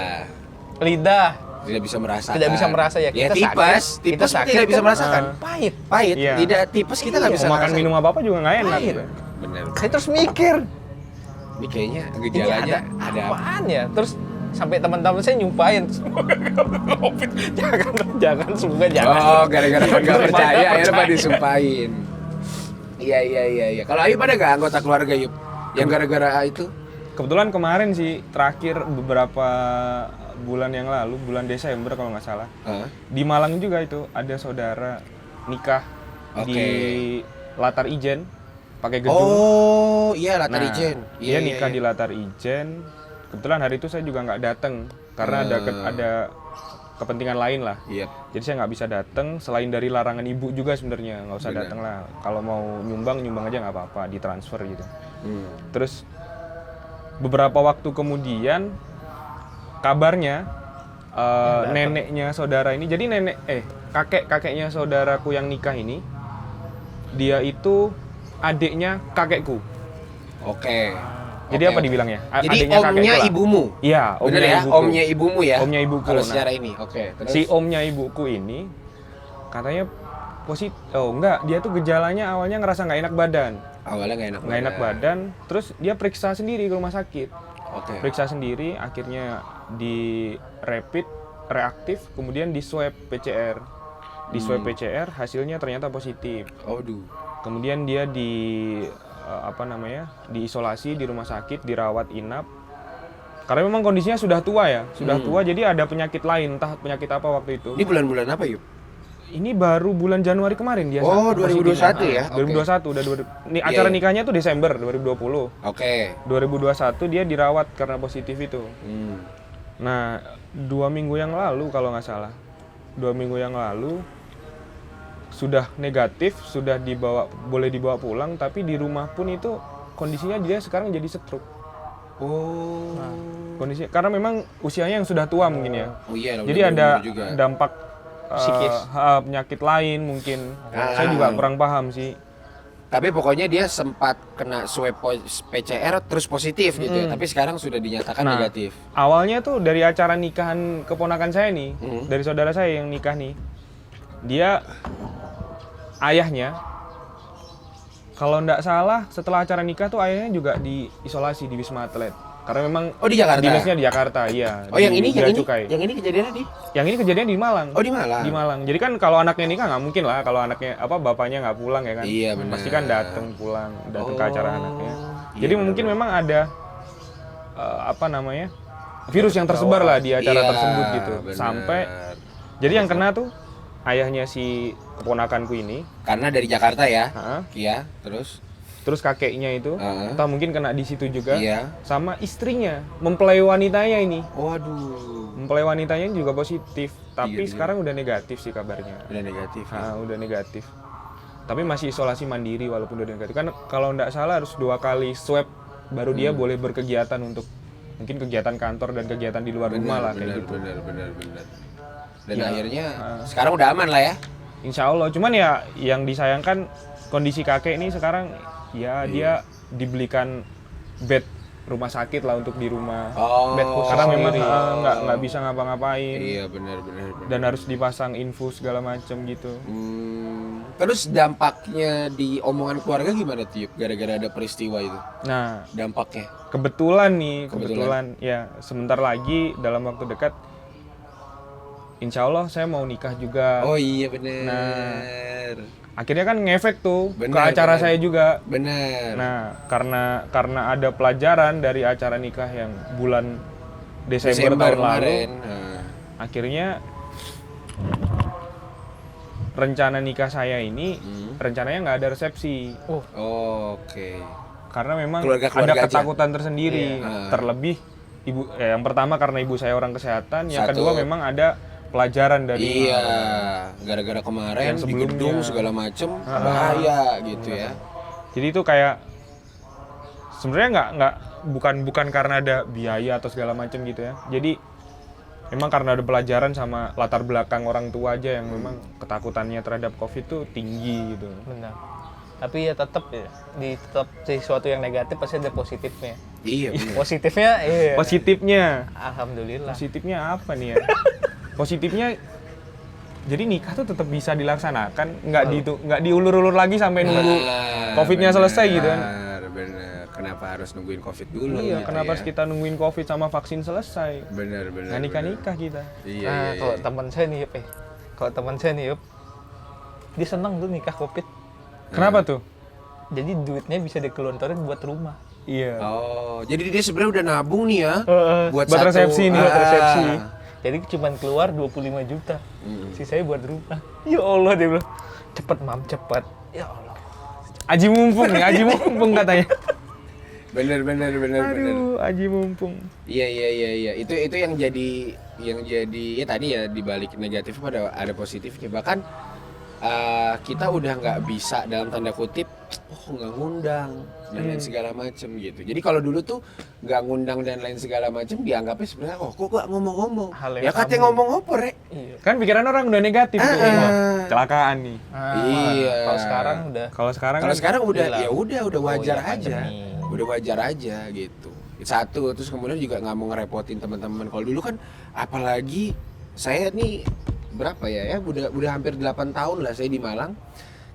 lidah tidak bisa merasakan. Tidak bisa merasa ya. Kita tipes sakit, tidak bisa kan merasakan. Pahit. Iya. Tidak tipes kita nggak bisa makan merasakan. minum apa juga nggak enak. Pahit. Bener. Saya terus mikir, Ini kayaknya ini gejalanya ada apaan ya? Terus sampai teman-teman saya nyumpain, semoga COVID. Jangan, semoga jangan. Oh, gara-gara nggak percaya akhirnya pada disumpahin. Iya. Kalau Ayub ada nggak anggota keluarga Ayub yang gara-gara itu? Kebetulan kemarin sih terakhir beberapa bulan yang lalu, bulan Desember kalau nggak salah. Di Malang juga itu ada saudara nikah di Latar Ijen pakai gedung. Oh, iya Latar Ijen. Dia nikah di Latar Ijen. Kebetulan hari itu saya juga nggak datang karena ada kepentingan lain lah. Jadi saya nggak bisa datang. Selain dari larangan ibu juga sebenarnya nggak usah datang lah. Kalau mau nyumbang aja nggak apa-apa, ditransfer gitu. Terus beberapa waktu kemudian kabarnya neneknya saudara ini, jadi kakeknya saudaraku yang nikah ini, dia itu adiknya kakekku. Oke. Jadi apa dibilangnya? Jadi adiknya omnya ibumu. Iya, bener ya? ibuku. Omnya ibumu ya. Omnya ibuku. Kalau secara ini, oke. Terus si omnya ibuku ini katanya positif. Oh enggak, dia tuh gejalanya awalnya ngerasa nggak enak badan. Awalnya nggak Nggak enak badan, terus dia periksa sendiri ke rumah sakit. Oke. Periksa sendiri, akhirnya di rapid reaktif, kemudian di swab PCR. Di swab PCR hasilnya ternyata positif. Aduh. Kemudian dia diisolasi di rumah sakit, dirawat inap. Karena memang kondisinya sudah tua ya, tua, jadi ada penyakit lain, entah penyakit apa waktu itu. Ini bulan-bulan apa yuk? Ini baru bulan Januari kemarin dia. Oh, 2021 ya? 2021 udah acara nikahnya tuh Desember 2020. Oke. 2021 dia dirawat karena positif itu. Nah, 2 minggu yang lalu kalau nggak salah, 2 minggu yang lalu sudah negatif, sudah boleh dibawa pulang, tapi di rumah pun itu kondisinya dia sekarang jadi stroke. Oh. Nah, kondisi karena memang usianya yang sudah tua mungkin ya. Oh iya. Jadi ada dampak psikis, penyakit lain mungkin. Saya juga kurang paham sih. Tapi pokoknya dia sempat kena swab PCR terus positif gitu ya. Tapi sekarang sudah dinyatakan negatif. Awalnya tuh dari acara nikahan keponakan saya nih, dari saudara saya yang nikah nih. Dia ayahnya kalau nggak salah setelah acara nikah tuh ayahnya juga diisolasi di Wisma Atlet. Karena memang di Jakarta. Dinasnya di Jakarta, iya. Oh, yang ini Yang ini kejadiannya di? Yang ini kejadian di Malang. Oh, di Malang. Di Malang. Jadi kan kalau anaknya nikah nggak mungkin lah kalau anaknya bapaknya nggak pulang ya kan. Iya, benar. Pasti kan datang ke acara anaknya. Iya, Jadi mungkin memang ada virus yang tersebar lah di acara tersebut gitu. Bener. Sampai jadi yang kena tuh ayahnya si keponakanku ini. Karena dari Jakarta ya. Ha-ha. Iya, Terus kakeknya itu, entah mungkin kena di situ juga. Iya. Sama istrinya, mempelai wanitanya ini. Waduh. Mempelai wanitanya juga positif, tapi Iya. sekarang udah negatif sih kabarnya. Udah negatif. Ya? Udah negatif. Tapi masih isolasi mandiri walaupun udah negatif. Kan kalau nggak salah harus 2 kali swab baru dia boleh berkegiatan untuk mungkin kegiatan kantor dan kegiatan di luar rumah lah kayak gitu. Benar. Dan akhirnya sekarang udah aman lah ya. Insya Allah. Cuman ya yang disayangkan kondisi kakek ini sekarang ya dia dibelikan bed rumah sakit lah untuk di rumah. Bed khusus Karena memang sendiri. nggak bisa ngapa-ngapain. Iya benar. Dan harus dipasang infus segala macam gitu. Terus dampaknya di omongan keluarga gimana tuh Yup, gara-gara ada peristiwa itu? Nah, Dampaknya? kebetulan ya sebentar lagi dalam waktu dekat insya Allah saya mau nikah juga. Oh iya benar. Nah, akhirnya kan ngefek tuh ke Bener, acara bener. saya juga. Benar. Nah, karena ada pelajaran dari acara nikah yang bulan Desember tahun lalu, kemarin. akhirnya rencana nikah saya ini rencananya nggak ada resepsi. Oke. Karena memang Keluarga-keluarga ada aja. ketakutan tersendiri. Terlebih yang pertama karena ibu saya orang kesehatan, yang Satu. kedua memang ada pelajaran dari Iya, gara-gara kemarin yang di sebelumnya. gedung segala macem bahaya gitu ya. Jadi itu kayak sebenarnya nggak bukan karena ada biaya atau segala macam gitu ya. Jadi memang karena ada pelajaran sama latar belakang orang tua aja yang memang ketakutannya terhadap COVID itu tinggi gitu. Benar. Tapi ya tetap sesuatu yang negatif pasti ada positifnya. Iya benar. Positifnya iya. Positifnya Alhamdulillah. Positifnya apa nih ya? Positifnya jadi nikah tuh tetap bisa dilaksanakan, nggak diulur-ulur lagi sampai nunggu COVID-nya selesai gitu kan. Bener. Kenapa harus nungguin COVID dulu? Iya, gitu kenapa ya? harus kita nungguin COVID sama vaksin selesai? Bener. Nggak nikah-nikah kita. Iya. Kalau teman saya nih, Yup, dia senang tuh nikah COVID. Kenapa tuh? Jadi duitnya bisa dikelontorin buat rumah. Iya. Oh, jadi dia sebenarnya udah nabung nih ya. Buat resepsi nih. Buat resepsi. Jadi cuman keluar 25 juta. Sisanya buat rumah. Ya Allah, dia bilang, cepet mam, cepet. Ya Allah. Aji mumpung katanya. Bener. Aduh, aji mumpung. Iya. Itu yang jadi ya tadi ya dibalik negatif ada positifnya. Bahkan kita udah nggak bisa dalam tanda kutip nggak ngundang dan lain segala macem gitu. Jadi kalau dulu tuh nggak ngundang dan lain segala macem dianggapnya sebenarnya kok gak ngomong-ngomong. Hal yang Ya katanya ngomong apa rek? Iya. Kan pikiran orang udah negatif tuh. Kecelakaan nih. Iya. Kalau sekarang udah Kalau sekarang Kalau kan sekarang udah bilang, ya udah wajar iya, aja. pandemi. Udah wajar aja gitu. Satu, terus kemudian juga nggak mau ngerepotin teman-teman. Kalau dulu kan apalagi saya nih berapa ya? Udah hampir 8 tahun lah saya di Malang.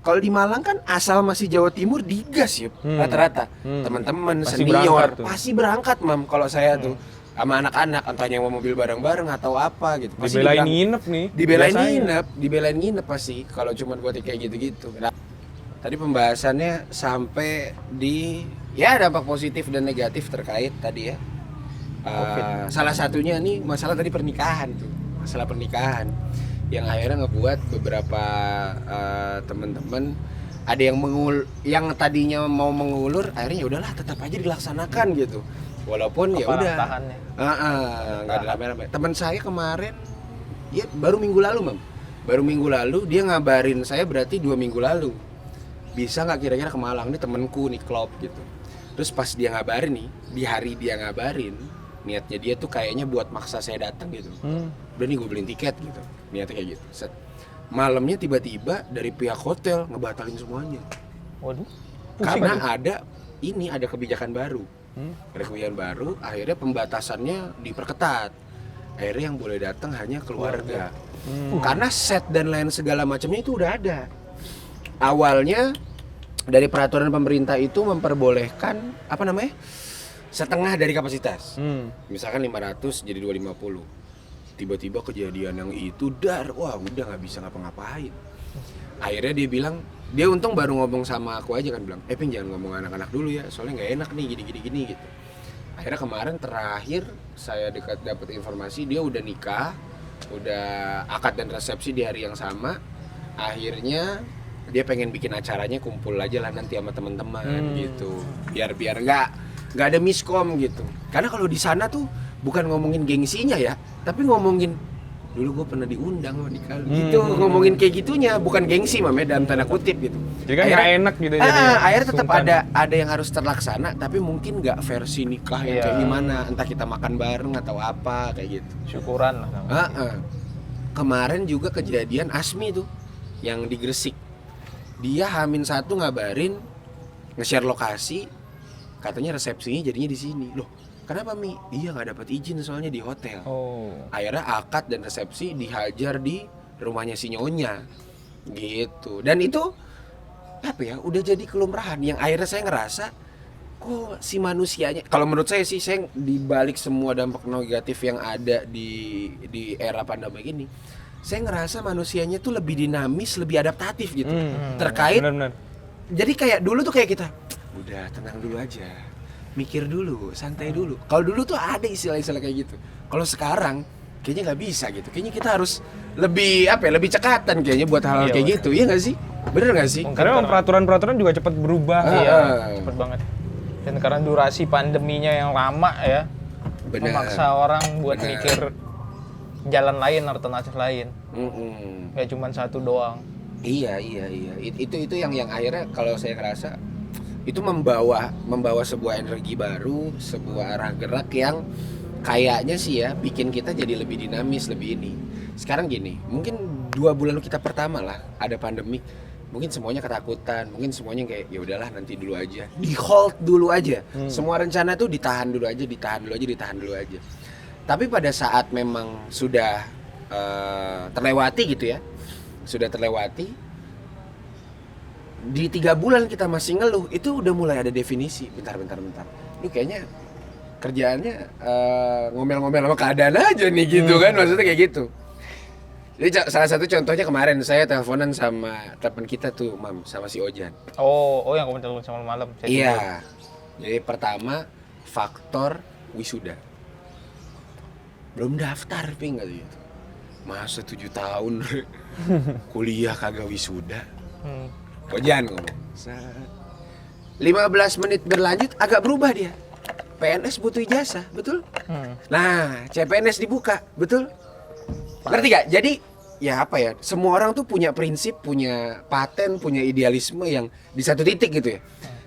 Kalau di Malang kan asal masih Jawa Timur digas ya rata-rata. Teman-teman Pasti senior berangkat tuh. pasti berangkat, Mam. Kalau saya tuh sama anak-anak entah nyewa mobil bareng-bareng atau apa gitu. Pasti Dibelain diberang- nginep nih. biasanya. dibelain nginep pasti kalau cuma buat kayak gitu-gitu. Nah, tadi pembahasannya sampai di ya dampak positif dan negatif terkait tadi ya. Salah satunya nih masalah tadi pernikahan tuh. Masalah pernikahan yang akhirnya ngebuat beberapa teman-teman ada yang tadinya mau mengulur akhirnya ya udahlah tetap aja dilaksanakan gitu. Walaupun ya Kepala udah. tahannya. Nggak ada rame-rame. Teman saya kemarin ya baru minggu lalu, Mam. Baru minggu lalu dia ngabarin saya berarti 2 minggu lalu. Bisa nggak kira-kira ke Malang nih temenku nih klub gitu. Terus pas dia ngabarin nih, di hari dia ngabarin, niatnya dia tuh kayaknya buat maksa saya datang gitu. Udah nih gue beliin tiket gitu. Niatnya kayak gitu. Set. Malamnya tiba-tiba dari pihak hotel ngebatalin semuanya. Waduh. Karena ada kebijakan baru. Ada kebijakan baru, akhirnya pembatasannya diperketat. Akhirnya yang boleh datang hanya keluarga. Karena set dan lain segala macamnya itu udah ada. Awalnya dari peraturan pemerintah itu memperbolehkan setengah dari kapasitas. Misalkan 500 jadi 250. Tiba-tiba kejadian yang itu wah udah nggak bisa ngapa-ngapain. Akhirnya dia bilang, dia untung baru ngomong sama aku aja kan, bilang, Ping jangan ngomong anak-anak dulu ya, soalnya nggak enak nih gini gitu. Akhirnya kemarin terakhir saya dapat informasi dia udah nikah, udah akad dan resepsi di hari yang sama. Akhirnya dia pengen bikin acaranya kumpul aja lah nanti sama teman-teman gitu, biar nggak ada miskom gitu. Karena kalau di sana tuh bukan ngomongin gengsinya ya, tapi ngomongin dulu gue pernah diundang sama nikah gitu, ngomongin kayak gitunya, bukan gengsi dalam tanda kutip gitu. Jadi kan nggak enak gitu jadinya. Akhirnya tetap Sungkan. ada yang harus terlaksana, tapi mungkin nggak versi nikah yang kayak gimana, entah kita makan bareng atau apa kayak gitu. Syukuran lah namanya. Kemarin juga kejadian Asmi tuh yang di Gresik, dia H-1 ngabarin nge-share lokasi, katanya resepsinya jadinya di sini. Loh, kenapa Mi? Iya nggak dapat izin soalnya di hotel. Akhirnya akad dan resepsi dihajar di rumahnya si Nyonya gitu. Dan itu apa ya, udah jadi kelumrahan yang akhirnya saya ngerasa kok si manusianya, kalau menurut saya sih, saya dibalik semua dampak negatif yang ada di era pandemi ini, saya ngerasa manusianya tuh lebih dinamis, lebih adaptatif gitu. Terkait Benar-benar. jadi kayak dulu tuh kayak kita udah tenang dulu aja, mikir dulu, santai dulu. Kalau dulu tuh ada istilah-istilah kayak gitu. Kalau sekarang kayaknya nggak bisa gitu. Kayaknya kita harus lebih lebih cekatan kayaknya buat hal-hal kayak gitu. Iya nggak sih? Bener nggak sih? Karena memang peraturan-peraturan juga cepat berubah. Iya, cepet banget. Dan karena durasi pandeminya yang lama ya, Bener. memaksa orang buat mikir jalan lain, alternatif lain. Gak cuma satu doang. Iya. Itu yang akhirnya kalau saya ngerasa itu membawa sebuah energi baru, sebuah arah gerak yang kayaknya sih ya bikin kita jadi lebih dinamis, lebih ini. Sekarang gini, mungkin 2 bulan kita pertama lah ada pandemik, mungkin semuanya ketakutan, mungkin semuanya kayak ya udahlah nanti dulu aja, di hold dulu aja. Semua rencana tuh ditahan dulu aja. Tapi pada saat memang sudah terlewati gitu ya, di 3 bulan kita masih ngeluh, itu udah mulai ada definisi. Bentar. Ini kayaknya kerjaannya ngomel-ngomel sama keadaan aja nih gitu kan, maksudnya kayak gitu. Jadi salah satu contohnya kemarin saya teleponan sama teman kita tuh, Mam, sama si Ojan. Oh yang kamu telepon sama malam. Iya. Jadi pertama faktor wisuda. Belum daftar Ping gitu. Masa 7 tahun kuliah kagak wisuda. Ojan ngomong. 15 menit berlanjut agak berubah dia. PNS butuh ijazah, betul? Nah, CPNS dibuka, betul? Ngerti gak? Jadi ya apa ya, semua orang tuh punya prinsip, punya paten, punya idealisme yang di satu titik gitu ya.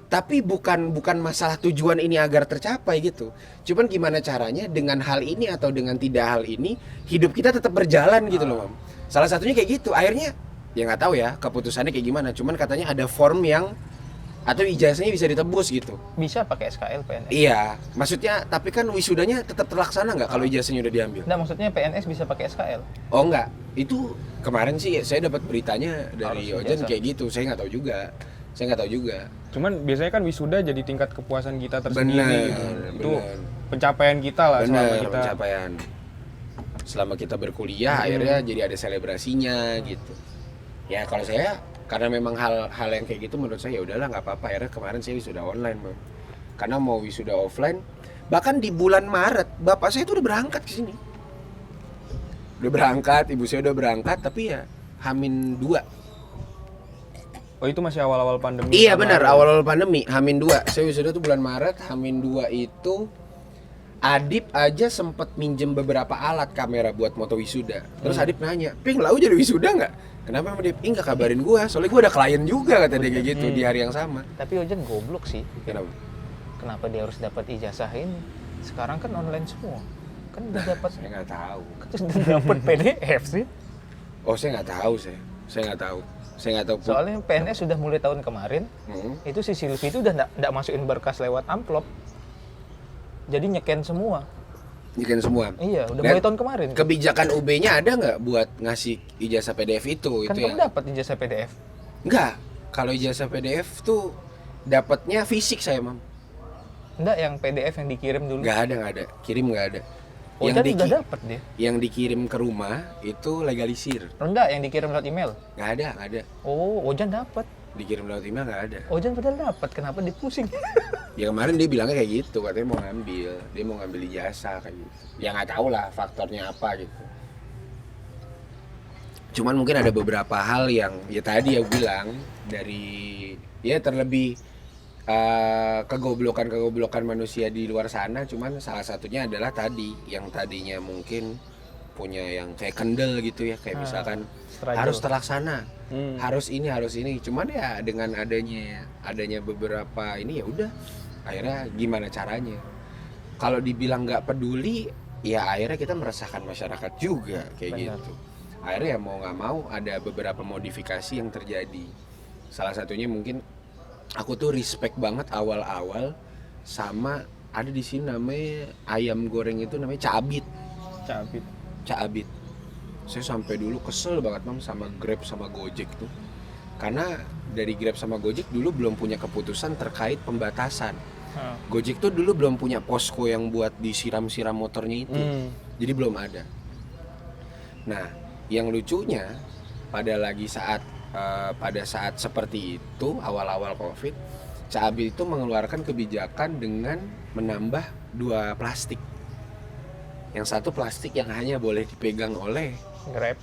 Tapi bukan masalah tujuan ini agar tercapai gitu. Cuman gimana caranya dengan hal ini atau dengan tidak hal ini, hidup kita tetap berjalan gitu loh, Mam. Salah satunya kayak gitu. Akhirnya ya nggak tahu ya keputusannya kayak gimana. Cuman katanya ada form yang atau ijazahnya bisa ditebus gitu. Bisa pakai SKL PNS. Iya, maksudnya tapi kan wisudanya tetap terlaksana nggak kalau ijazahnya udah diambil? Nggak, maksudnya PNS bisa pakai SKL. Oh enggak, itu kemarin sih saya dapat beritanya dari Harus Ojan ijazah. kayak gitu. Saya nggak tahu juga. Cuman biasanya kan wisuda jadi tingkat kepuasan kita tersendiri gitu. Itu bener. pencapaian kita lah selama Bener, kita pencapaian. Selama kita berkuliah akhirnya jadi ada selebrasinya gitu. Ya kalau saya karena memang hal yang kayak gitu menurut saya ya udahlah nggak apa-apa. Akhirnya kemarin saya wisuda online, Bang. Karena mau wisuda offline, bahkan di bulan Maret bapak saya tuh udah berangkat ke sini. Udah berangkat, ibu saya udah berangkat, tapi ya H-2. Oh itu masih awal-awal pandemi. Iya sama- benar, awal-awal pandemi, H-2. Saya wisuda tuh bulan Maret, H-2 itu Adip aja sempet minjem beberapa alat kamera buat moto wisuda. Terus Adip nanya, "Ping, lau jadi wisuda nggak?" "Kenapa Adip?" "Ih, nggak kabarin gua, soalnya gua ada klien juga," kata dia kayak gitu di hari yang sama. Tapi Ojan goblok sih. Kenapa? Kenapa dia harus dapat ijazah ini? Sekarang kan online semua. Kan udah dapat Saya nggak tahu. terus udah dapat PDF sih. Oh, saya nggak tahu Saya nggak tahu. Saya nggak tahu. Soalnya PNS sudah mulai tahun kemarin, itu si Silvi itu udah nggak masukin berkas lewat amplop. Jadi nyeken semua. Bikin semua. Iya, udah Dan mulai tahun kemarin. Kebijakan UB-nya ada nggak buat ngasih ijazah PDF itu? Kan Itu kamu ya? dapat ijazah PDF. Enggak. Kalau ijazah PDF tuh dapatnya fisik saya, Mam. Enggak, yang PDF yang dikirim dulu. Nggak ada. Kirim nggak ada. Ojan udah dapat dia. Yang dikirim ke rumah itu legalisir. Enggak, yang dikirim lewat email. Nggak ada. Oh, Ojan dapat. Dikirim lewat email nggak ada. Ojan padahal dapat, kenapa dipusing? Ya kemarin dia bilangnya kayak gitu, katanya mau ngambil. Dia mau ngambil ijazah kayak gitu. Ya nggak tahu lah faktornya apa gitu. Cuman mungkin ada beberapa hal yang ya tadi ya bilang dari ya terlebih kegoblokan manusia di luar sana. Cuman salah satunya adalah tadi yang tadinya mungkin punya yang kayak kendel gitu ya, kayak misalkan struggle. harus terlaksana, Hmm. harus ini. Cuman ya dengan adanya beberapa ini ya udah, akhirnya gimana caranya? Kalau dibilang nggak peduli, ya akhirnya kita meresahkan masyarakat juga kayak Benar. gitu. Akhirnya ya mau nggak mau ada beberapa modifikasi yang terjadi. Salah satunya mungkin aku tuh respect banget awal-awal sama ada di sini namanya ayam goreng itu namanya Caabit. Caabit. Saya sampai dulu kesel banget Mam sama Grab sama Gojek tuh. Karena dari Grab sama Gojek dulu belum punya keputusan terkait pembatasan. Gojek tuh dulu belum punya posko yang buat disiram-siram motornya itu. Jadi belum ada. Nah, yang lucunya pada saat seperti itu awal-awal Covid, Caabit itu mengeluarkan kebijakan dengan menambah 2 plastik. Yang satu plastik yang hanya boleh dipegang oleh Grab.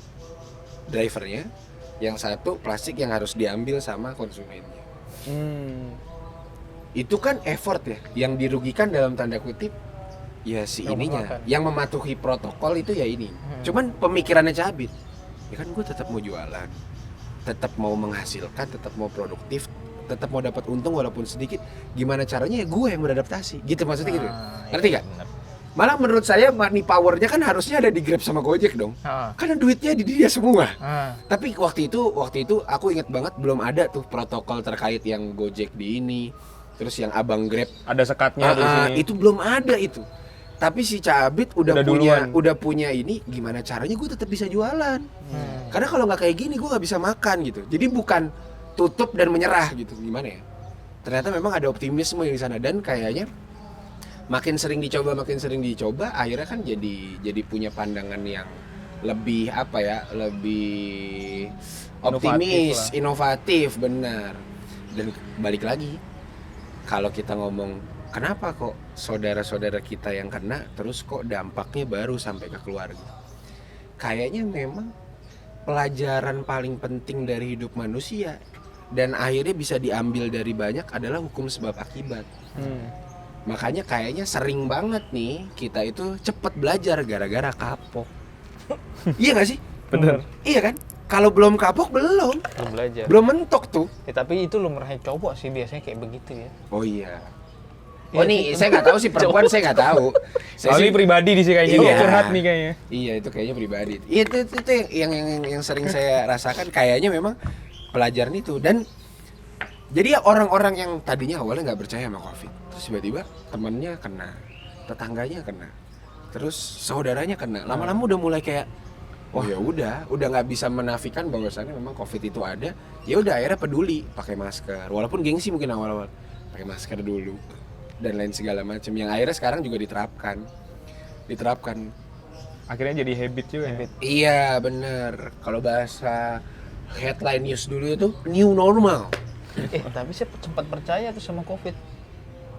drivernya, yang satu plastik yang harus diambil sama konsumennya. Itu kan effort ya, yang dirugikan dalam tanda kutip ya si Yang ininya, memakan. yang mematuhi protokol itu ya ini. Cuman pemikirannya Caabit, ya kan gue tetap mau jualan, tetap mau menghasilkan, tetap mau produktif, tetap mau dapat untung walaupun sedikit. Gimana caranya ya gue yang beradaptasi, gitu maksudnya gitu. Ngerti iya, gak? benar. Malah menurut saya money powernya kan harusnya ada di Grab sama Gojek dong. Karena duitnya di dia semua. Tapi waktu itu aku inget banget belum ada tuh protokol terkait yang Gojek di ini, terus yang abang Grab Ada sekatnya di sini. itu belum ada itu. Tapi si Caabit Udah duluan. udah punya ini, gimana caranya gue tetap bisa jualan. Karena kalau nggak kayak gini gue nggak bisa makan gitu. Jadi bukan tutup dan menyerah gitu, gimana ya? Ternyata memang ada optimisme di sana dan kayaknya makin sering dicoba, akhirnya kan jadi punya pandangan yang lebih lebih optimis, inovatif, benar. Dan balik lagi, kalau kita ngomong kenapa kok saudara-saudara kita yang kena, terus kok dampaknya baru sampai ke keluarga? Kayaknya memang pelajaran paling penting dari hidup manusia dan akhirnya bisa diambil dari banyak adalah hukum sebab akibat. Makanya kayaknya sering banget nih kita itu cepet belajar gara-gara kapok. Iya gak sih? Bener. Iya kan? Kalau belum kapok belum belajar. belum mentok tuh. Tapi itu lumrahnya cowok sih biasanya kayak begitu ya. Oh iya. Iya Oh nih sih. saya nggak tahu sih perempuan, saya nggak tahu. Soalnya pribadi di sini kayaknya dia Iya. curhat nih kayaknya. Iya itu kayaknya pribadi. Itu yang sering saya rasakan kayaknya memang pelajaran itu. Dan Jadi ya orang-orang yang tadinya awalnya nggak percaya sama COVID, terus tiba-tiba temannya kena, tetangganya kena, terus saudaranya kena. Lama-lama udah mulai kayak, oh ya udah nggak bisa menafikan bahwasannya memang COVID itu ada. Ya udah akhirnya peduli, pakai masker. Walaupun gengsi mungkin awal-awal, pakai masker dulu dan lain segala macam. Yang akhirnya sekarang juga diterapkan. Akhirnya jadi habit juga. Habit. Iya bener. Kalau bahasa headline news dulu itu new normal. Tapi saya sempat percaya tuh sama COVID.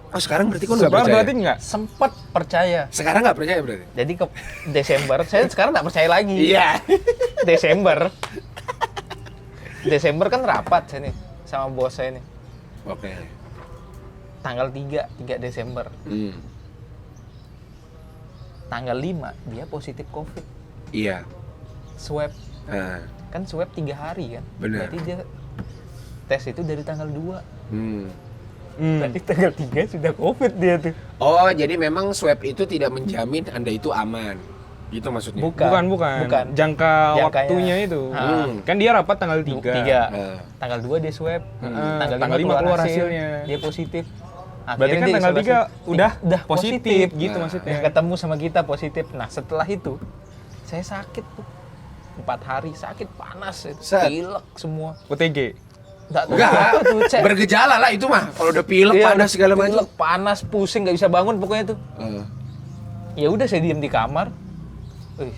Oh sekarang berarti kok nggak Sekarang percaya? berarti enggak? Sempat percaya. Sekarang nggak percaya berarti? Jadi ke Desember, saya sekarang nggak percaya lagi. Iya. Desember kan rapat saya nih sama bos saya nih. Oke. Tanggal 3 Desember. Tanggal 5 dia positif COVID. Iya. Swab. Nah, Kan swab 3 hari kan. Benar. Berarti dia tes itu dari tanggal 2. Berarti Hmm. tanggal 3 sudah COVID dia tuh. Oh, jadi memang swab itu tidak menjamin Anda itu aman. Gitu maksudnya? Bukan. Jangka Jangkanya. waktunya itu. Kan dia rapat tanggal 3. 3. Nah, Tanggal 2 dia swab. Tanggal 5 keluar hasilnya. Dia positif. Berarti kan Akhirnya dia tanggal isolasi. 3 udah Udah positif gitu Nah. maksudnya. Dia ketemu sama kita positif. Nah setelah itu saya sakit tuh 4 hari sakit panas, Set. pilek semua. OTG. Nggak tahu enggak, apa tuh, Cek. bergejala lah itu mah. Kalau udah pilek, Iya, panas segala macam. pilek, panas, pusing, nggak bisa bangun pokoknya tuh. Ya udah saya diem di kamar.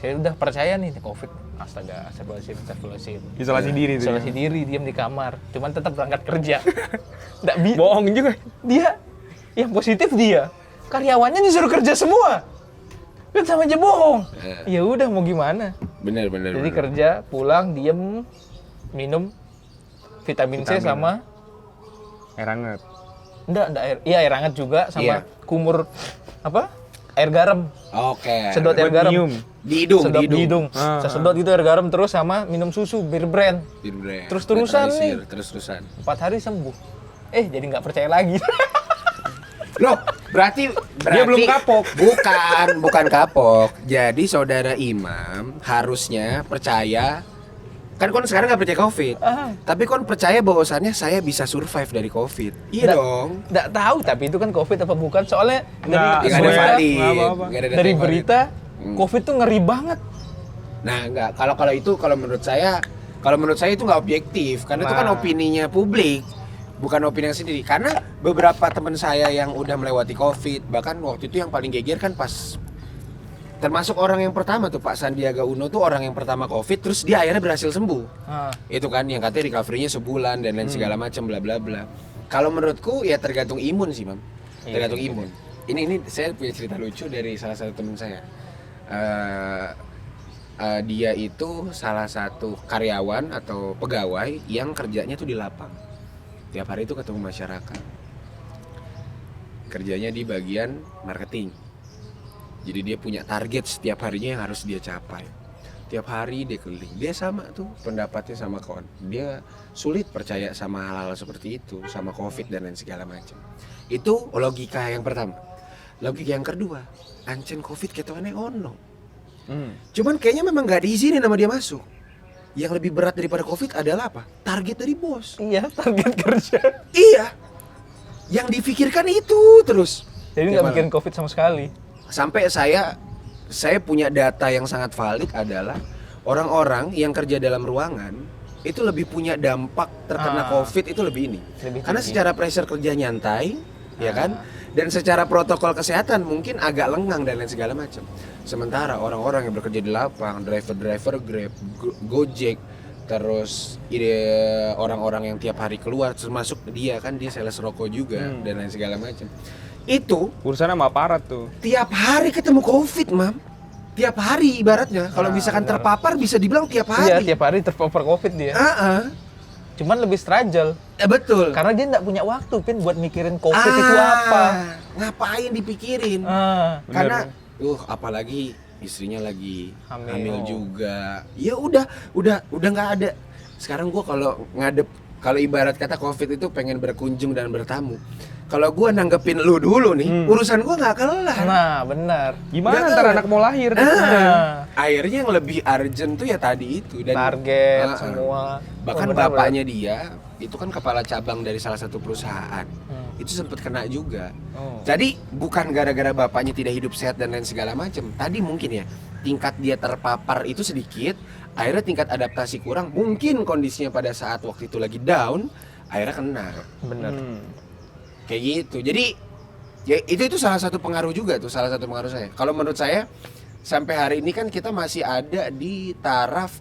Saya udah percaya nih COVID. Astaga, astagfirullahaladzim. Isolasi diri tuh. Isolasi diri, diem di kamar. Cuman tetap berangkat kerja. Nggak Bohong juga. dia yang positif dia. Karyawannya disuruh kerja semua. Kan sama aja bohong. Ya udah mau gimana? Bener. Jadi kerja, pulang, diem, minum vitamin C sama Air hangat. enggak air. Iya, air hangat juga sama Iya. kumur apa? Air garam. Oke. Sedot air garam. Nyium. Di hidung, Sedot di hidung. Ah. Saya sedot itu air garam terus sama minum susu bir brand. Terus-terusan nih. Terus-terusan. 4 hari sembuh. Jadi nggak percaya lagi. Loh, berarti Dia belum kapok. Bukan kapok. Jadi saudara Imam harusnya percaya. Kan kon sekarang nggak percaya COVID. Tapi kon percaya bahwasannya saya bisa survive dari COVID. Iya dong. Nggak tahu tapi itu kan COVID apa bukan. Soalnya Nggak, Nggak ada Sesuai. valid. Nggak apa-apa. Nggak ada data dari yang valid. berita COVID tuh ngeri banget. Nah, enggak. Kalau menurut saya itu nggak objektif karena itu kan Nah. opininya publik, bukan opini yang sendiri. Karena beberapa teman saya yang udah melewati COVID, bahkan waktu itu yang paling geger kan pas termasuk orang yang pertama tuh Pak Sandiaga Uno tuh orang yang pertama COVID terus dia akhirnya berhasil sembuh. Itu kan yang katanya recovery-nya sebulan dan lain segala macam bla bla bla. Kalau menurutku ya tergantung imun sih, Mam. Tergantung imun. Ini saya punya cerita lucu dari salah satu teman saya. Dia itu salah satu karyawan atau pegawai yang kerjanya tuh di lapang. Tiap hari itu ketemu masyarakat. Kerjanya di bagian marketing. Jadi dia punya target setiap harinya yang harus dia capai. Tiap hari dia keliling. Dia sama tuh pendapatnya sama kawan. Dia sulit percaya sama hal-hal seperti itu, sama COVID dan lain segala macam. Itu logika yang pertama. Logika yang kedua, ancen COVID ketone ono. Cuman kayaknya memang nggak diizinin sama dia masuk. Yang lebih berat daripada COVID adalah apa? Target dari bos. Iya, target kerja. Iya. Yang difikirkan itu terus. Jadi nggak bikin COVID sama sekali. Sampai saya punya data yang sangat valid adalah orang-orang yang kerja dalam ruangan itu lebih punya dampak terkena COVID itu lebih ini. Karena secara pressure kerja nyantai, ya kan? Dan secara protokol kesehatan mungkin agak lengang dan lain segala macam. Sementara orang-orang yang bekerja di lapang, driver Grab, Gojek, terus orang-orang yang tiap hari keluar, termasuk dia kan dia sales rokok juga dan lain segala macam. Itu Urusan sama aparat tuh. tiap hari ketemu COVID, Mam. Tiap hari ibaratnya. Kalau misalkan terpapar bisa dibilang tiap hari. Iya, tiap hari terpapar COVID dia. Cuman lebih struggle. Betul. Karena dia nggak punya waktu, Pin, buat mikirin COVID itu apa. Ngapain dipikirin? Karena apalagi istrinya lagi hamil juga. Ya udah nggak ada. Sekarang gua kalau ngadep, kalau ibarat kata COVID itu pengen berkunjung dan bertamu. kalau gua nanggepin lu dulu nih, urusan gua nggak kelar. Nah, benar. Gimana Nggak ntar tahu. anak mau lahir? Nah, Akhirnya yang lebih urgent tuh ya tadi itu dan target Ah, ah. semua. Bahkan Oh, benar, bapaknya dia itu kan kepala cabang dari salah satu perusahaan. Itu sempat kena juga. Oh. Jadi bukan gara-gara bapaknya tidak hidup sehat dan lain segala macam. Tadi mungkin ya tingkat dia terpapar itu sedikit, akhirnya tingkat adaptasi kurang. Mungkin kondisinya pada saat waktu itu lagi down, akhirnya kena. benar. Kayak gitu. Jadi ya itu salah satu pengaruh juga tuh, salah satu pengaruh saya. Kalau menurut saya sampai hari ini kan kita masih ada di taraf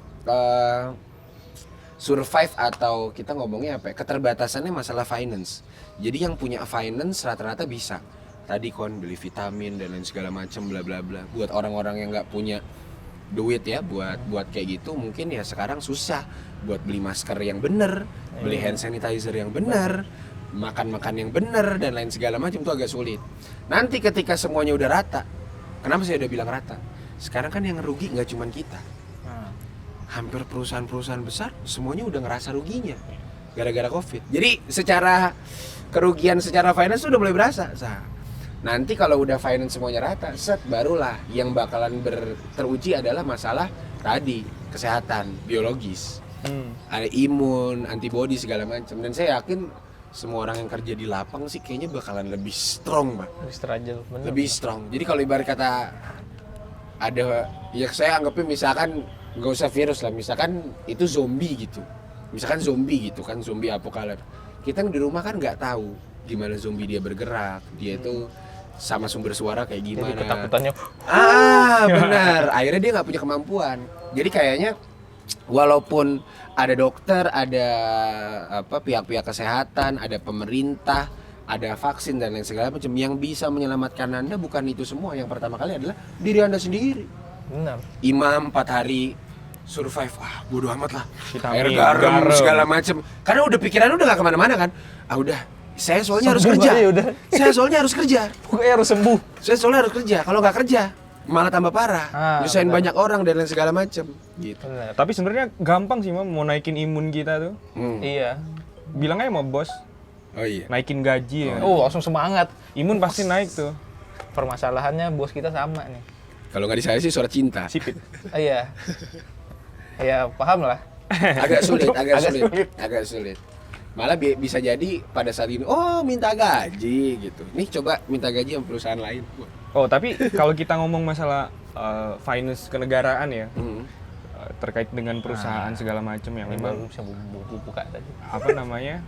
survive atau kita ngomongnya apa ya, keterbatasannya masalah finance. Jadi yang punya finance rata-rata bisa tadi kon beli vitamin dan lain segala macam bla bla bla. Buat orang-orang yang nggak punya duit ya buat kayak gitu mungkin ya sekarang susah buat beli masker yang bener, beli hand sanitizer yang bener, makan yang bener dan lain segala macam itu agak sulit. Nanti ketika semuanya udah rata, kenapa saya udah bilang rata? Sekarang kan yang rugi nggak cuma kita. Nah, Hampir perusahaan-perusahaan besar semuanya udah ngerasa ruginya gara-gara Covid. Jadi secara kerugian secara finance udah mulai berasa. Nanti kalau udah finance semuanya rata, barulah yang bakalan teruji adalah masalah tadi kesehatan biologis. Ada imun, antibody segala macam. Dan saya yakin semua orang yang kerja di lapang sih kayaknya bakalan lebih strong, Pak. Struggle, benar. Lebih strong. Jadi kalau ibarat kata ada ya saya anggapnya misalkan nggak usah virus lah, misalkan itu zombie gitu, misalkan zombie gitu kan, zombie apokalips. Kita di rumah kan nggak tahu gimana zombie dia bergerak, dia itu sama sumber suara kayak gimana. Jadi ketakutannya Benar. Akhirnya dia nggak punya kemampuan. Jadi kayaknya walaupun ada dokter, ada pihak-pihak kesehatan, ada pemerintah, ada vaksin dan lain segala macam, yang bisa menyelamatkan Anda bukan itu semua. Yang pertama kali adalah diri Anda sendiri. benar. Imam 4 hari survive, bodo amat lah, Vitamin, air garam garam. segala macam. Karena udah pikiran udah gak kemana-mana kan. Udah, saya soalnya harus Sembuh kerja. aja udah. Saya soalnya harus kerja. Pokoknya harus sembuh. Saya soalnya harus kerja. Kalau nggak kerja malah tambah parah, nyusahin benar. banyak orang dan lain segala macam. Gitu. Benar. Tapi sebenarnya gampang sih mau naikin imun kita tuh. Iya. Bilang aja sama bos, Oh iya. naikin gaji ya. Oh, langsung semangat. Imun pasti naik tuh. Permasalahannya bos kita sama nih. Kalau nggak di saya sih surat cinta. Sipit. Iya. Ya, paham lah. Agak sulit, agak sulit. Malah bisa jadi pada saat ini, minta gaji gitu. Nih coba minta gaji sama perusahaan lain. Oh, tapi kalau kita ngomong masalah finance kenegaraan ya, terkait dengan perusahaan segala macam yang Ini memang baru bisa buka tadi. apa namanya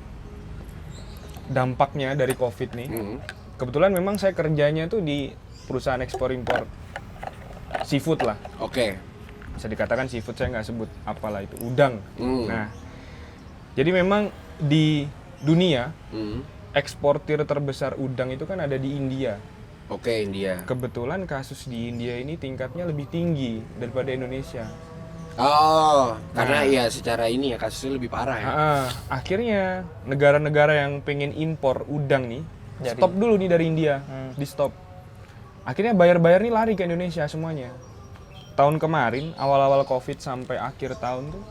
dampaknya dari COVID nih. Hmm. Kebetulan memang saya kerjanya tuh di perusahaan ekspor impor seafood lah. Oke. Bisa dikatakan seafood, saya nggak sebut apalah itu, udang. Hmm. Nah, jadi memang di dunia Hmm. eksportir terbesar udang itu kan ada di India. Oke, India. Kebetulan kasus di India ini tingkatnya lebih tinggi daripada Indonesia. Oh, karena Nah. iya secara ini ya kasusnya lebih parah ya. Akhirnya negara-negara yang pengen impor udang nih, Dari- stop dulu nih dari India, di stop. Akhirnya bayar-bayar nih lari ke Indonesia semuanya. Tahun kemarin, awal-awal COVID sampai akhir tahun tuh,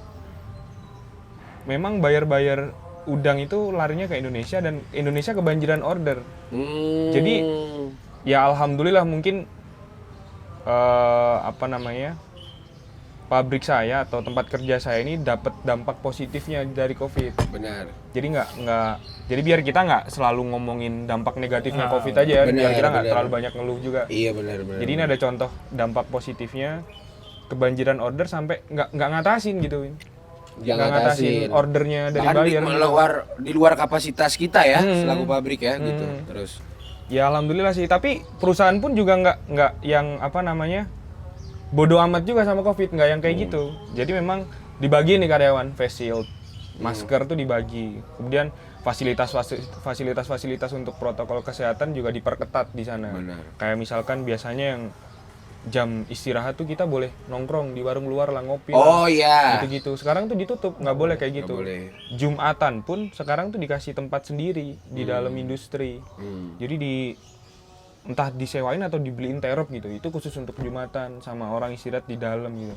memang bayar-bayar udang itu larinya ke Indonesia dan Indonesia kebanjiran order. Jadi, ya alhamdulillah mungkin pabrik saya atau tempat kerja saya ini dapat dampak positifnya dari COVID. benar. Jadi jadi biar kita nggak selalu ngomongin dampak negatifnya COVID aja, benar, biar kita nggak benar. terlalu banyak ngeluh juga. Iya benar. Jadi ini ada contoh dampak positifnya, kebanjiran order sampai nggak ngatasin gitu, Win. Nggak ngatasin ordernya dari Bahkan buyer. di luar kapasitas kita ya selaku pabrik ya gitu. Terus Ya alhamdulillah sih, tapi perusahaan pun juga nggak yang bodoh amat juga sama COVID, nggak yang kayak gitu. Jadi memang dibagi nih karyawan, face shield, masker tuh dibagi. Kemudian fasilitas untuk protokol kesehatan juga diperketat di sana. Benar. Kayak misalkan biasanya yang jam istirahat tuh kita boleh nongkrong di warung luar lah, ngopi Oh lah, iya. gitu-gitu. Sekarang tuh ditutup, nggak boleh kayak gitu. Nggak boleh. Jumatan pun sekarang tuh dikasih tempat sendiri di dalam industri. Jadi entah disewain atau dibeliin terop gitu, itu khusus untuk Jumatan sama orang istirahat di dalam gitu.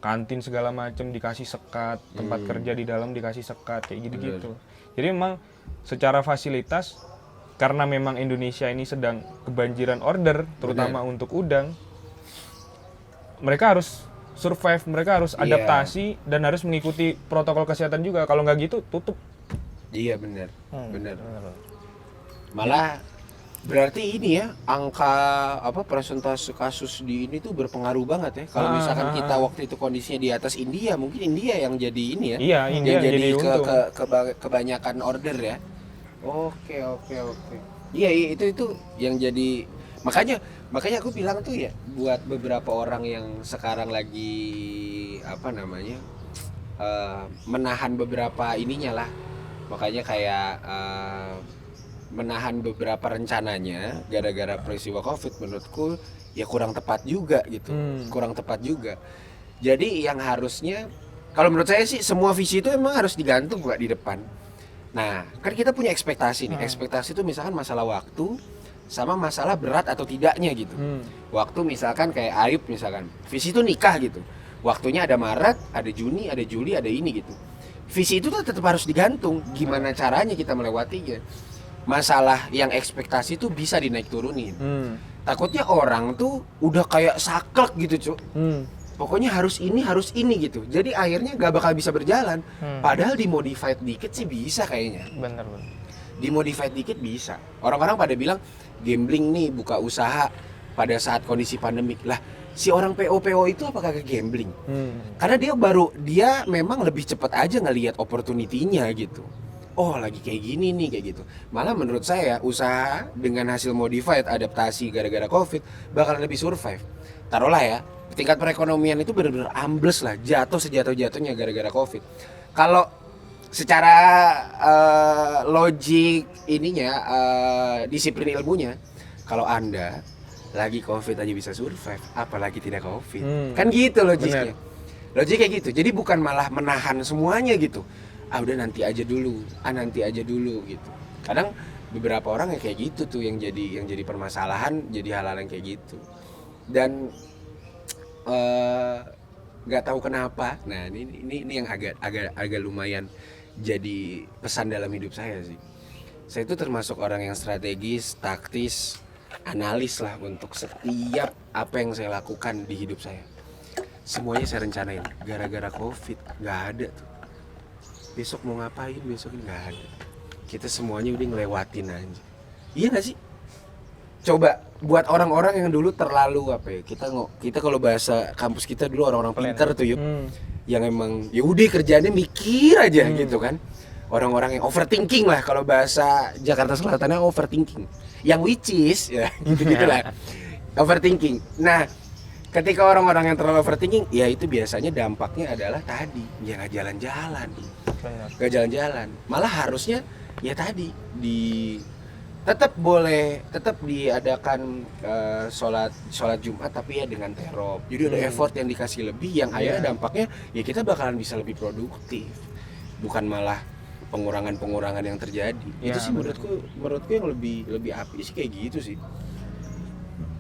Kantin segala macem dikasih sekat, tempat kerja di dalam dikasih sekat, kayak gitu-gitu. Jadi memang secara fasilitas karena memang Indonesia ini sedang kebanjiran order, terutama untuk udang, mereka harus survive, mereka harus adaptasi dan harus mengikuti protokol kesehatan juga. Kalau nggak gitu, tutup. Iya benar. Malah berarti ini ya angka persentase kasus di ini tuh berpengaruh banget ya. Kalau misalkan kita waktu itu kondisinya di atas India, mungkin India yang jadi ini ya. Iya, India yang jadi untung. kebanyakan order ya. Oke. Iya itu yang jadi makanya aku bilang tuh ya buat beberapa orang yang sekarang lagi menahan beberapa ininya lah. Makanya kayak menahan beberapa rencananya gara-gara peristiwa Covid, menurutku ya kurang tepat juga gitu. Kurang tepat juga. Jadi yang harusnya kalau menurut saya sih semua visi itu emang harus digantung Pak di depan. Nah, kan kita punya ekspektasi nih. Ekspektasi itu misalkan masalah waktu sama masalah berat atau tidaknya gitu. Waktu misalkan kayak Ayub misalkan, visi itu nikah gitu. Waktunya ada Maret, ada Juni, ada Juli, ada ini gitu. Visi itu tuh tetap harus digantung. Gimana caranya kita melewatinya? Masalah yang ekspektasi tuh bisa dinaik turunin. Takutnya orang tuh udah kayak saklek gitu, Cuk. Pokoknya harus ini gitu. Jadi akhirnya gak bakal bisa berjalan. Padahal dimodified dikit sih bisa kayaknya. Bener. Dimodified dikit bisa. Orang-orang pada bilang gambling nih buka usaha pada saat kondisi pandemik. Lah, si orang PO itu apakah ke gambling? Karena dia memang lebih cepat aja ngelihat opportunity-nya gitu. Oh, lagi kayak gini nih kayak gitu. Malah menurut saya usaha dengan hasil modified adaptasi gara-gara Covid bakal lebih survive. Taruhlah ya, tingkat perekonomian itu benar-benar ambles lah, jatuh sejatuh-jatuhnya gara-gara Covid. Kalau secara logik ininya, disiplin ilmunya, kalau Anda lagi Covid aja bisa survive, apalagi tidak Covid. Kan gitu logiknya. Logik kayak gitu. Jadi bukan malah menahan semuanya gitu. Udah nanti aja dulu gitu. Kadang beberapa orang yang kayak gitu tuh yang jadi permasalahan, jadi hal-hal yang kayak gitu. Dan nggak tahu kenapa. Nah, ini yang agak lumayan jadi pesan dalam hidup saya sih. Saya itu termasuk orang yang strategis, taktis, analis lah untuk setiap apa yang saya lakukan di hidup saya. Semuanya saya rencanain. Gara-gara Covid nggak ada tuh. Besok mau ngapain, besok nggak ada. Kita semuanya udah ngelewatin aja. Iya nggak sih? Coba buat orang-orang yang dulu terlalu kita kalau bahasa kampus kita dulu orang-orang pintar tuh yuk. Yang emang ya udah kerjaannya mikir aja gitu kan. Orang-orang yang overthinking lah, kalau bahasa Jakarta Selatannya overthinking. Yang which is ya gitu-gitulah. Overthinking. Nah, ketika orang-orang yang terlalu overthinking, ya itu biasanya dampaknya adalah tadi, ya nggak jalan-jalan. Nggak jalan-jalan. Malah harusnya ya tadi tetap diadakan sholat Jumat tapi ya dengan terop. Jadi ada effort yang dikasih lebih yang akhirnya dampaknya ya kita bakalan bisa lebih produktif. Bukan malah pengurangan yang terjadi. Itu sih menurutku yang lebih api sih kayak gitu sih.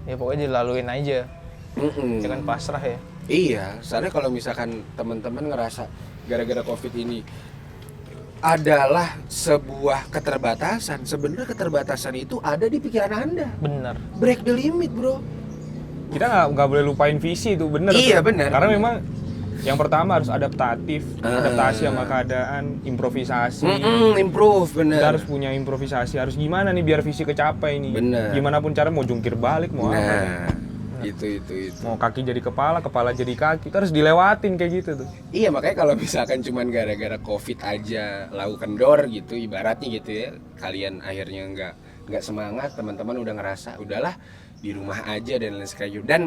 Ya pokoknya dilaluin aja. Jangan pasrah ya. Iya, soalnya kalau misalkan teman-teman ngerasa gara-gara Covid ini adalah sebuah keterbatasan, sebenarnya keterbatasan itu ada di pikiran Anda. Benar. Break the limit, bro. Kita nggak boleh lupain visi itu, bener. Iya, tuh. bener. Karena memang yang pertama harus adaptasi sama keadaan, improvisasi. Improve, bener. Kita harus punya improvisasi, harus gimana nih biar visi kecapai nih. Bener. Gimana pun cara mau jungkir balik, mau apa. Itu. Mau kaki jadi kepala jadi kaki, kita harus dilewatin kayak gitu tuh. Iya, makanya kalau misalkan cuman gara-gara Covid aja lalu kendor gitu, ibaratnya gitu ya, kalian akhirnya nggak semangat, teman-teman udah ngerasa udahlah di rumah aja dan lain sebagainya. Dan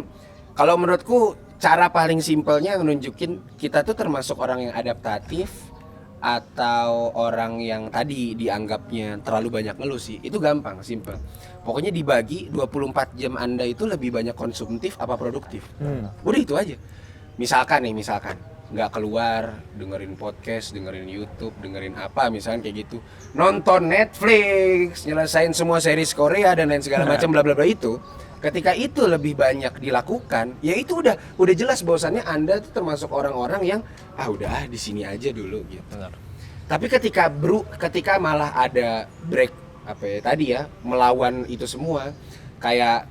kalau menurutku cara paling simpelnya nunjukin kita tuh termasuk orang yang adaptatif atau orang yang tadi dianggapnya terlalu banyak ngeluh sih, itu gampang, simpel. Pokoknya dibagi 24 jam Anda itu lebih banyak konsumtif apa produktif. Udah itu aja. Misalkan nggak keluar, dengerin podcast, dengerin YouTube, dengerin apa misalkan kayak gitu. Nonton Netflix, nyelesain semua series Korea dan lain segala macam bla bla bla itu. Ketika itu lebih banyak dilakukan, ya itu udah jelas bahwasannya Anda tuh termasuk orang-orang yang udah di sini aja dulu gitu. Benar. Tapi ketika malah ada break apa ya tadi ya, melawan itu semua. Kayak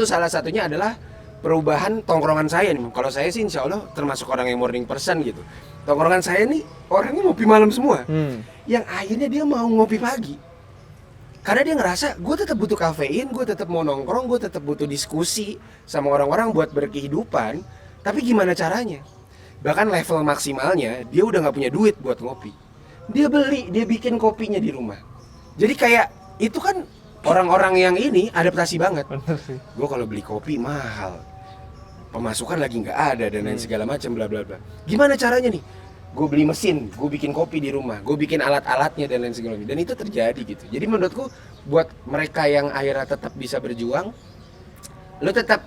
salah satunya adalah perubahan tongkrongan saya nih. Kalau saya sih insya Allah termasuk orang yang morning person gitu. Tongkrongan saya nih orangnya ngopi malam semua. Yang akhirnya dia mau ngopi pagi. Karena dia ngerasa gue tetap butuh kafein, gue tetap mau nongkrong, gue tetap butuh diskusi sama orang-orang buat berkehidupan. Tapi gimana caranya? Bahkan level maksimalnya dia udah nggak punya duit buat ngopi. Dia bikin kopinya di rumah. Jadi kayak itu kan orang-orang yang ini adaptasi banget. Gue kalau beli kopi mahal, pemasukan lagi nggak ada dan lain segala macam bla bla bla. Gimana caranya nih? Gue beli mesin, gue bikin kopi di rumah, gue bikin alat-alatnya dan lain segala macam. Dan itu terjadi gitu. Jadi menurutku buat mereka yang akhirnya tetap bisa berjuang, lo tetap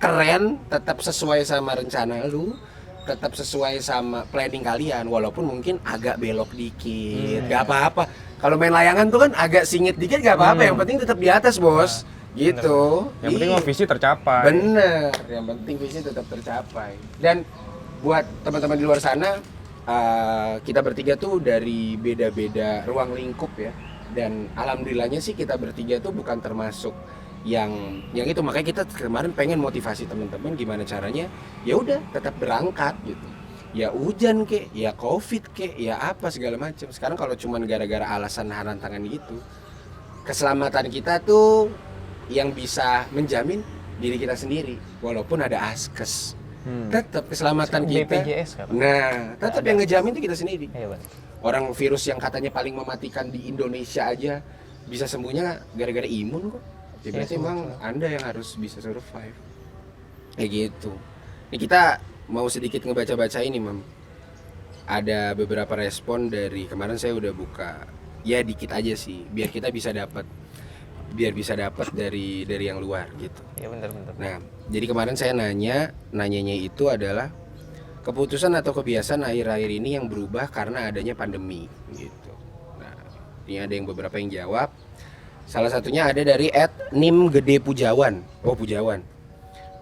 keren, tetap sesuai sama rencana lu, tetap sesuai sama planning kalian, walaupun mungkin agak belok dikit, gak apa-apa. Kalau main layangan tuh kan agak singit dikit gak apa-apa, yang penting tetap di atas bos, gitu. Yang penting visi tercapai. Bener, yang penting visi tetap tercapai. Dan buat teman-teman di luar sana, kita bertiga tuh dari beda-beda ruang lingkup ya. Dan alhamdulillahnya sih kita bertiga tuh bukan termasuk yang itu, makanya kita kemarin pengen motivasi teman-teman gimana caranya ya udah tetap berangkat gitu, ya hujan kek, ya covid kek, ya apa segala macam. Sekarang kalau cuman gara-gara alasan halantangan gitu, keselamatan kita tuh yang bisa menjamin diri kita sendiri, walaupun ada askes, tetap keselamatan kita. BPJS kan? Nah tetap yang ngejamin tuh kita sendiri. Iya, Orang virus yang katanya paling mematikan di Indonesia aja bisa sembuhnya gara-gara imun kok. Ya berarti emang Anda yang harus bisa survive. Kayak gitu. Ini kita mau sedikit ngebaca-baca ini, Mam. Ada beberapa respon dari kemarin, saya udah buka. Ya dikit aja sih, biar kita bisa dapat dari yang luar gitu. Iya benar. Nah, jadi kemarin saya nanyanya itu adalah keputusan atau kebiasaan akhir-akhir ini yang berubah karena adanya pandemi gitu. Nah, ini ada yang beberapa yang jawab. Salah satunya ada dari @nimgedepujawan. Oh, Pujawan.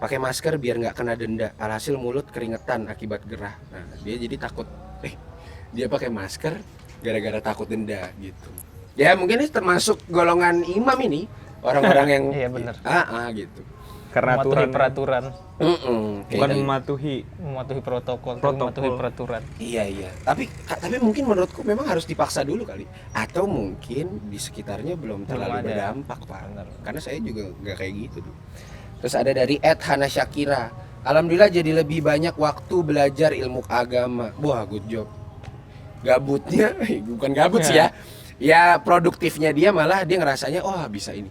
Pakai masker biar nggak kena denda. Alhasil mulut keringetan akibat gerah. Nah, dia jadi takut. Dia pakai masker gara-gara takut denda gitu. Ya mungkin ini termasuk golongan imam ini, orang-orang yang iya benar. Gitu. Karena mematuhi aturan peraturan. bukan mematuhi Protokol, mematuhi peraturan. Iya. Tapi mungkin menurutku memang harus dipaksa dulu kali. Atau mungkin di sekitarnya belum terlalu berdampak, Pak. Benar. Karena saya juga nggak kayak gitu dulu. Terus ada dari @hana Syakira. Alhamdulillah jadi lebih banyak waktu belajar ilmu agama. Wah, good job. Gabutnya bukan gabut sih ya. Ya produktifnya dia malah dia ngerasanya bisa ini.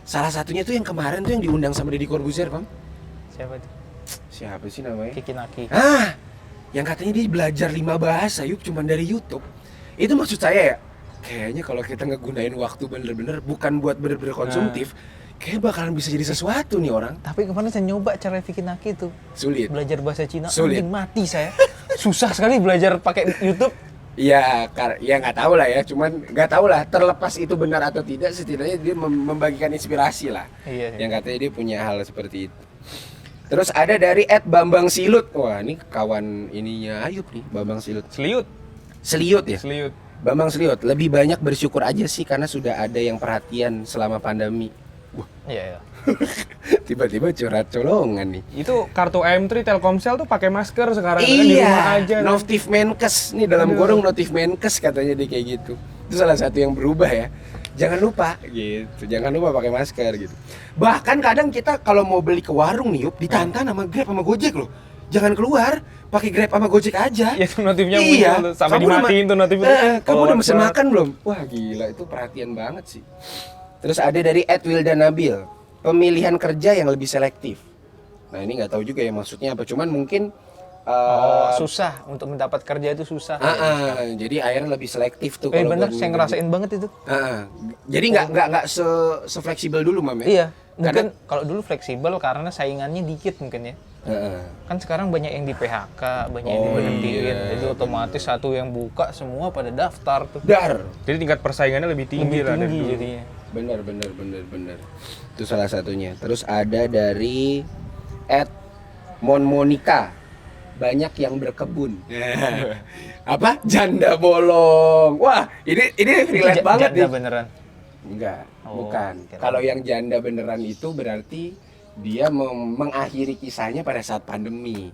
Salah satunya tuh yang kemarin tuh yang diundang sama Deddy Corbuzier, Bang. Siapa itu? Siapa sih namanya? Kiki Naki. Yang katanya dia belajar 5 bahasa cuman dari YouTube. Itu maksud saya ya, kayaknya kalau kita ngegunain waktu bener-bener bukan buat bener-bener konsumtif, kayak bakalan bisa jadi sesuatu nih orang. Tapi kemarin saya nyoba cara Kiki Naki itu. Sulit. Belajar bahasa Cina, Sulit. anjing mati saya. Susah sekali belajar pakai YouTube. Ya nggak tahu lah ya, cuman nggak tahu lah terlepas itu benar atau tidak, setidaknya dia membagikan inspirasi lah. Iya. Yang katanya dia punya hal seperti itu. Terus ada dari @Bambang Silut. Wah, ini kawan ininya Ayub nih, Bambang Silut. Seliut ya? Seliut. Bambang Seliut, lebih banyak bersyukur aja sih karena sudah ada yang perhatian selama pandemi. Wah, Iya. tiba-tiba curhat colongan nih. Itu kartu M3 Telkomsel tuh pakai masker sekarang kan di rumah aja. Notif Menkes nih dalam kurung notif Menkes katanya dia kayak gitu. Itu salah satu yang berubah ya. Jangan lupa gitu, jangan lupa pakai masker gitu. Bahkan kadang kita kalau mau beli ke warung nih, ditantang sama Grab sama Gojek loh. Jangan keluar, pakai Grab sama Gojek aja. Ya itu notifnya muncul sampai dimatiin tuh notif itu. Kamu udah mesen makan belum? Wah gila, itu perhatian banget sih. Terus ada dari @Wildan Nabil, pemilihan kerja yang lebih selektif. Nah ini nggak tahu juga ya maksudnya apa, cuman mungkin susah untuk mendapat kerja itu susah. jadi akhirnya lebih selektif tuh. Bener, saya ngerasain banget itu. Jadi nggak se-fleksibel dulu, Mam ya? Iya, mungkin kalau dulu fleksibel karena saingannya dikit mungkin ya. Kan sekarang banyak yang di PHK, banyak yang diberhentiin, jadi otomatis satu yang buka semua pada daftar tuh. Jadi tingkat persaingannya lebih tinggi lah dari dulu. Jadinya. Bener. Itu salah satunya. Terus ada dari @monmonika, banyak yang berkebun. Apa? Janda bolong. Wah, ini relate banget nih. Beneran. Enggak, Oh, bukan. kira- Kalau yang janda beneran itu berarti dia mengakhiri kisahnya pada saat pandemi.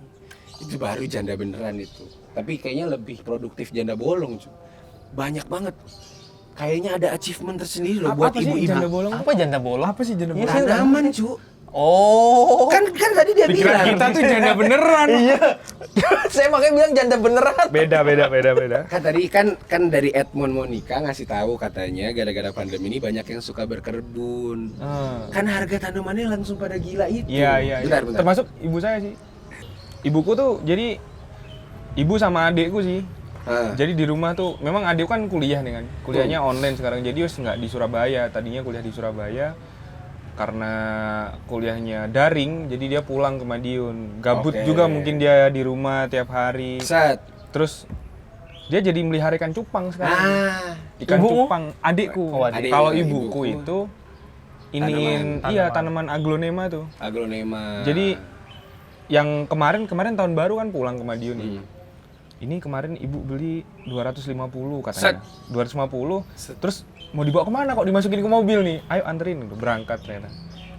Itu baru janda beneran itu. Tapi kayaknya lebih produktif janda bolong, cuy. Banyak banget. Kayaknya ada achievement tersendiri loh buat Apa sih ibu-ibu. janda bolong? Apa janda bolong? Apa sih janda Iya, bolong? saya Tanaman, cuy. Oh. Kan tadi dia Pikiran bilang. kita tuh janda beneran. Iya. Saya makanya bilang janda beneran. Beda. Kan tadi kan dari Edmond Monica ngasih tahu katanya gara-gara pandemi ini banyak yang suka berkebun. Kan harga tanamannya langsung pada gila itu. Iya. Bentar. Termasuk ibu saya sih. Ibuku tuh jadi ibu sama adikku sih. Ah. Jadi di rumah tuh memang adikku kan kuliah nih kan. Kuliahnya online sekarang. Jadi wes nggak di Surabaya. Tadinya kuliah di Surabaya. Karena kuliahnya daring, jadi dia pulang ke Madiun. Gabut Oke. juga mungkin dia di rumah tiap hari. Set. Terus dia jadi melihara ikan cupang sekarang. Ah. Ikan Ibumu? cupang, adikku. Oh, adik. Kalau Ibuku. ibuku itu iniin iya tanaman aglonema tuh. Aglonema. Jadi yang kemarin tahun baru kan pulang ke Madiun nih. Hmm. Ini kemarin ibu beli 250 Set. katanya. 250. Terus mau dibawa kemana kok dimasukin ke mobil nih? Ayo anterin, berangkat ternyata.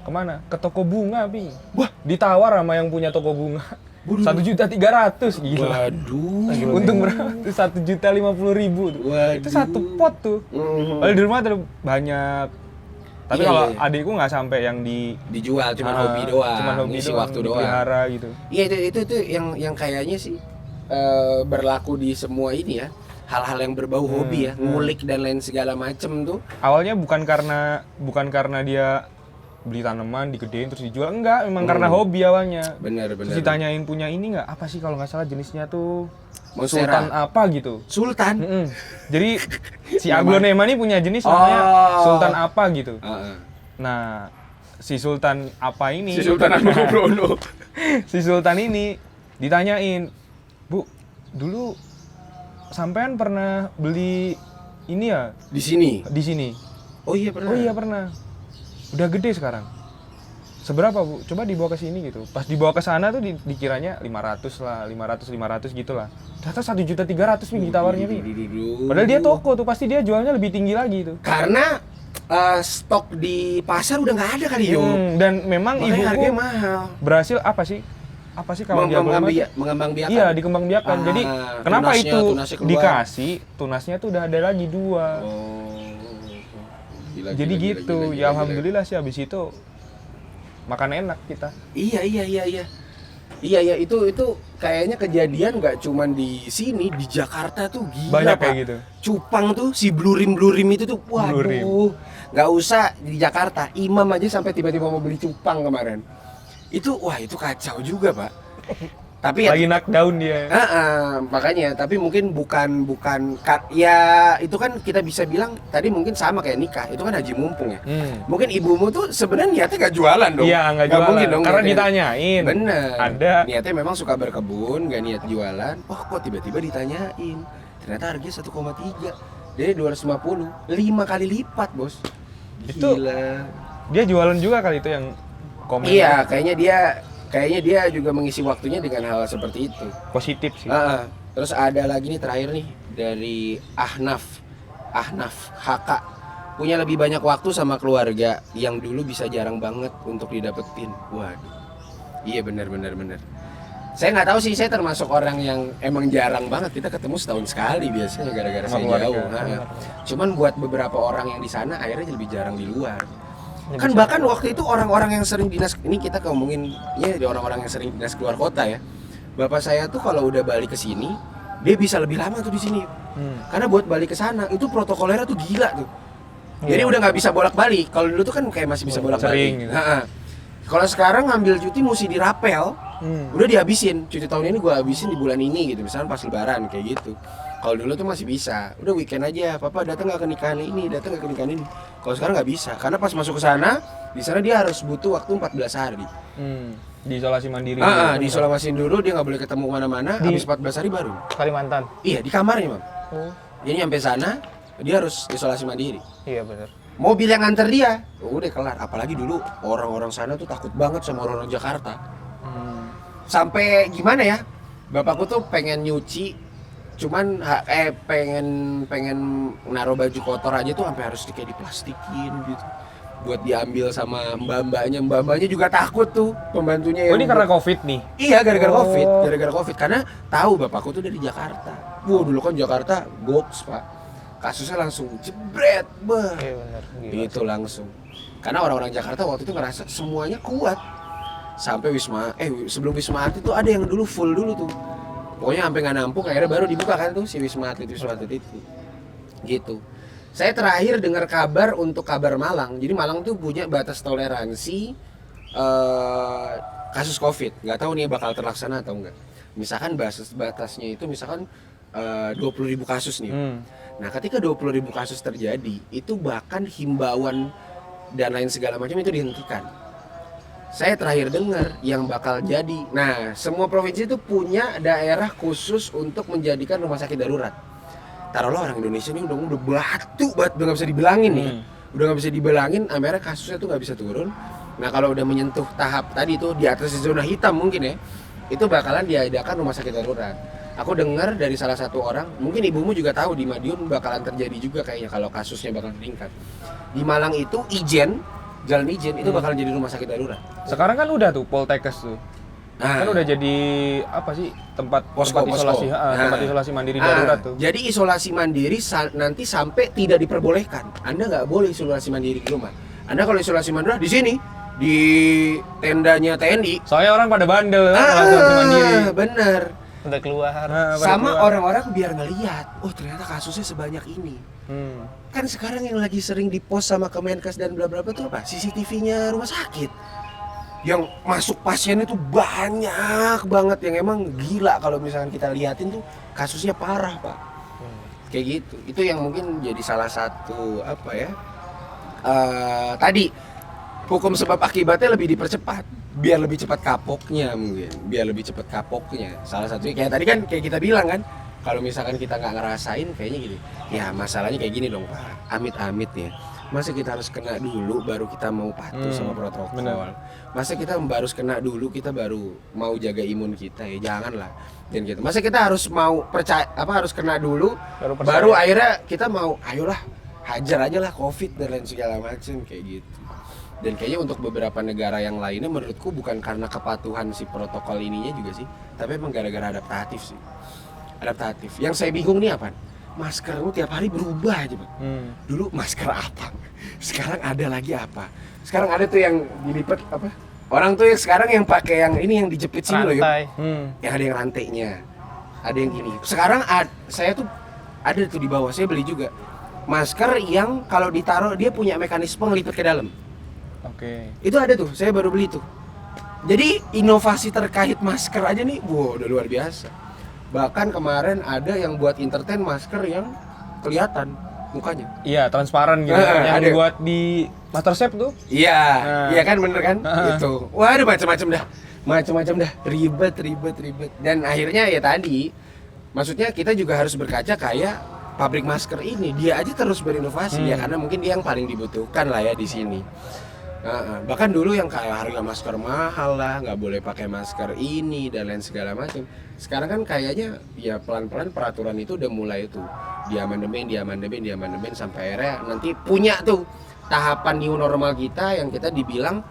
Kemana? Ke toko bunga, Pi. Wah, ditawar sama yang punya toko bunga. 1.300.000 gila. Waduh. Untung berapa? Itu 1.050.000 tuh. Waduh. Itu satu pot tuh. Padahal di rumah ada banyak. Tapi Iya, kalau iya. adikku nggak sampai yang Dijual cuma Ah, hobi doang. Cuma hobi ngisi doang, waktu doang. dipelihara gitu. Iya itu yang kayaknya sih berlaku di semua ini ya. Hal-hal yang berbau hobi ya, ngulik dan lain segala macem tuh. Awalnya bukan karena dia beli tanaman digedein terus dijual, enggak, memang karena hobi awalnya. Bener. Terus ditanyain punya ini nggak? Apa sih kalau nggak salah jenisnya tuh Monstera. Sultan apa gitu. Sultan. Mm-mm. Jadi si Nama- aglonema ini punya jenis Oh. namanya Sultan apa gitu. Heeh. Nah, si Sultan apa ini? Si Sultan Hamengkubuwono. Si Sultan ini ditanyain, "Bu, dulu sampean pernah beli ini ya Di sini. di sini?" Oh iya pernah. "Oh iya pernah." "Udah gede sekarang." "Seberapa, Bu? Coba dibawa ke sini gitu." Pas dibawa ke sana tuh dikiranya 500 lah, 500 gitu lah. Ternyata 1.300.000 nih ditawarnya nih. Padahal dia toko tuh pasti dia jualnya lebih tinggi lagi tuh. Karena stok di pasar udah nggak ada kali yo. Dan memang Makanya ibuku harganya mahal. berhasil apa sih kalau dia Mengembang biakan. iya dikembangbiakan. Jadi kenapa itu tunasnya keluar. dikasih tunasnya tuh udah ada lagi 2. Oh. Gila, Jadi gila, gitu gila, ya gila. alhamdulillah sih habis itu makan enak kita. Iya itu kayaknya kejadian nggak cuman di sini, di Jakarta tuh gila Banyak Pak. kayak gitu. Cupang tuh si blurim itu tuh Blurim. waduh. Nggak usah di Jakarta, Imam aja sampai tiba-tiba mau beli cupang kemarin. Itu itu kacau juga, Pak. Tapi Lagi knockdown dia. makanya tapi mungkin bukan ya itu kan kita bisa bilang tadi mungkin sama kayak nikah, itu kan haji mumpung ya. Mungkin ibumu tuh sebenarnya niatnya nggak jualan dong. Iya nggak jualan. mungkin dong Karena niatnya. ditanyain. Bener. Ada. Niatnya memang suka berkebun, nggak niat jualan. Oh kok tiba-tiba ditanyain. Ternyata harganya 1,3. Jadi 250, 5 kali lipat, Bos. Itu Gila. Dia jualan juga kali itu yang komen. Iya, kayaknya dia juga mengisi waktunya dengan hal seperti itu. Positif sih. Terus ada lagi nih terakhir nih dari Ahnaf HK, punya lebih banyak waktu sama keluarga yang dulu bisa jarang banget untuk didapetin. Waduh. Iya benar. Saya nggak tahu sih, saya termasuk orang yang emang jarang banget, kita ketemu setahun sekali biasanya gara-gara Sama saya keluarga. jauh. Cuman buat beberapa orang yang di sana akhirnya lebih jarang di luar. Kan bahkan waktu itu orang-orang yang sering dinas, ini kita ngomongin ya di orang-orang yang sering dinas keluar kota ya. Bapak saya tuh kalau udah balik ke sini, dia bisa lebih lama tuh di sini. Karena buat balik ke sana itu protokolnya tuh gila tuh. Jadi udah nggak bisa bolak-balik. Kalau dulu tuh kan kayak masih bisa bolak-balik. Sering gitu. Kalau sekarang ngambil cuti mesti dirapel. Udah dihabisin. Cuti tahun ini gua habisin di bulan ini gitu. Misalnya pas lebaran kayak gitu. Kalau dulu tuh masih bisa. Udah weekend aja. Papa datang nggak ke nikahan ini, datang nggak ke nikahan ini. Kalau sekarang nggak bisa. Karena pas masuk ke sana, di sana dia harus butuh waktu 14 hari. Di isolasi mandiri. Diisolasiin dulu, dia nggak boleh ketemu mana-mana. Habis 14 hari baru. Kalimantan. Iya, di kamarnya, Mam. Oh, Jadi nyampe sana, dia harus isolasi mandiri. iya benar. Mobil yang nganter dia, udah kelar. Apalagi dulu orang-orang sana tuh takut banget sama orang-orang Jakarta. Sampai gimana ya? Bapakku tuh pengen nyuci pengen naruh baju kotor aja tuh sampai harus kayak diplastikin gitu buat diambil sama mbak-mbaknya juga takut tuh pembantunya Oh yang ini karena COVID nih? iya gara-gara Oh. covid karena tahu bapakku tuh dari Jakarta. Dulu kan Jakarta goks pak, kasusnya langsung jebret bah. Iya benar. Gila. Itu langsung karena orang-orang Jakarta waktu itu ngerasa semuanya kuat sampai sebelum Wisma Atlet tuh ada yang dulu full dulu tuh pokoknya sampai nggak nampung akhirnya baru dibuka kan tuh si Wisma Atlet itu gitu. Saya terakhir dengar kabar untuk kabar Malang, jadi Malang tuh punya batas toleransi kasus COVID, nggak tahu nih bakal terlaksana atau enggak. Misalkan batasnya itu misalkan 20.000 kasus nih. Nah ketika 20.000 kasus terjadi, itu bahkan himbauan dan lain segala macam itu dihentikan. Saya terakhir dengar yang bakal jadi, nah semua provinsi itu punya daerah khusus untuk menjadikan rumah sakit darurat. Taruhlah orang Indonesia ini udah batu banget, udah nggak bisa dibilangin nih, udah nggak bisa dibilangin, akhirnya kasusnya tuh nggak bisa turun. Nah kalau udah menyentuh tahap tadi tuh di atas zona hitam mungkin ya, itu bakalan diadakan rumah sakit darurat. Aku dengar dari salah satu orang, mungkin ibumu juga tahu di Madiun bakalan terjadi juga kayaknya kalau kasusnya bakal meningkat. Di Malang itu Jalan Ijen itu bakal jadi rumah sakit darurat. Sekarang kan udah tuh Poltekkes tuh. Kan udah jadi apa sih tempat isolasi, tempat isolasi mandiri darurat tuh. Jadi isolasi mandiri nanti sampai tidak diperbolehkan. Anda nggak boleh isolasi mandiri di rumah. Anda kalau isolasi mandiri di sini di tendanya TNI. Soalnya orang pada bandel kalau isolasi mandiri. Bener. Udah keluar. Sama orang-orang biar ngelihat, oh ternyata kasusnya sebanyak ini. Kan sekarang yang lagi sering dipost sama Kemenkes dan bla bla bla itu apa? CCTV-nya rumah sakit. Yang masuk pasien itu banyak banget yang emang gila kalau misalkan kita liatin tuh kasusnya parah pak. Kayak gitu. Itu yang mungkin jadi salah satu apa ya? Tadi hukum sebab akibatnya lebih dipercepat biar lebih cepat kapoknya mungkin, biar lebih cepat kapoknya. Salah satunya kayak tadi kan kayak kita bilang kan, kalau misalkan kita nggak ngerasain kayaknya gini. Ya masalahnya kayak gini dong pak, amit-amit ya. Masa kita harus kena dulu baru kita mau patuh sama protokol? Bener. Masa kita harus kena dulu kita baru mau jaga imun kita ya? Janganlah. Dan gitu. Masa kita harus mau percaya harus kena dulu baru akhirnya kita mau ayolah hajar aja lah COVID dan lain segala macam kayak gitu. Dan kayaknya untuk beberapa negara yang lainnya menurutku bukan karena kepatuhan si protokol ininya juga sih, tapi emang gara-gara adaptatif sih. Adaptatif. Yang saya bingung nih apa? Maskermu tiap hari berubah aja, Pak. Dulu masker apa? Sekarang ada lagi apa? Sekarang ada tuh yang dilipat apa? Orang tuh yang sekarang yang pakai yang ini yang dijepit sini loh, ya. Yang ada yang rantainya. Ada yang gini. Sekarang saya tuh ada tuh di bawah, saya beli juga. Masker yang kalau ditaruh dia punya mekanisme ngelipat ke dalam. Oke. Itu ada tuh, saya baru beli tuh. Jadi inovasi terkait masker aja nih, wow, udah luar biasa. Bahkan kemarin ada yang buat entertain masker yang kelihatan mukanya. Iya, transparan gitu. Yang Yang ada. buat di Masterchef tuh. Iya, iya kan bener kan? Itu. Waduh macam-macam dah. Macam-macam dah. Ribet. Dan akhirnya ya tadi, maksudnya kita juga harus berkaca kayak pabrik masker ini. Dia aja terus berinovasi ya karena mungkin dia yang paling dibutuhkan lah ya di sini. Bahkan dulu yang kayak harga masker mahal lah, nggak boleh pakai masker ini dan lain segala macam. Sekarang kan kayaknya ya pelan-pelan peraturan itu udah mulai tuh diamandemen sampai akhirnya nanti punya tuh tahapan new normal kita yang kita dibilang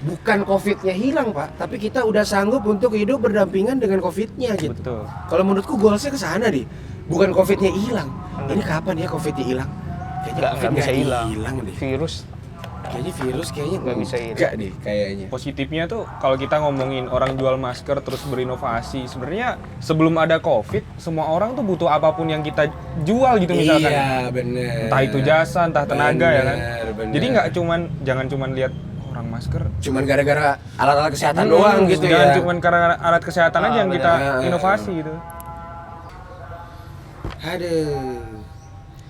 bukan COVID-nya hilang pak, tapi kita udah sanggup untuk hidup berdampingan dengan COVID-nya gitu. Betul. Kalau menurutku goalsnya ke sana deh, bukan COVID-nya hilang. Ini kapan ya COVID-nya hilang? Kayaknya Nggak COVID bisa hilang deh. Virus Kayaknya nggak bisa hilang. enggak deh kayaknya. Positifnya tuh kalau kita ngomongin orang jual masker terus berinovasi, sebenarnya sebelum ada COVID, semua orang tuh butuh apapun yang kita jual gitu misalkan. Iya, bener. Entah itu jasa, entah tenaga ya kan. Bener. Jadi jangan cuman lihat orang masker. Cuman gara-gara alat-alat kesehatan doang gitu Jangan ya. cuman karena alat kesehatan aja yang kita inovasi gitu. Aduh.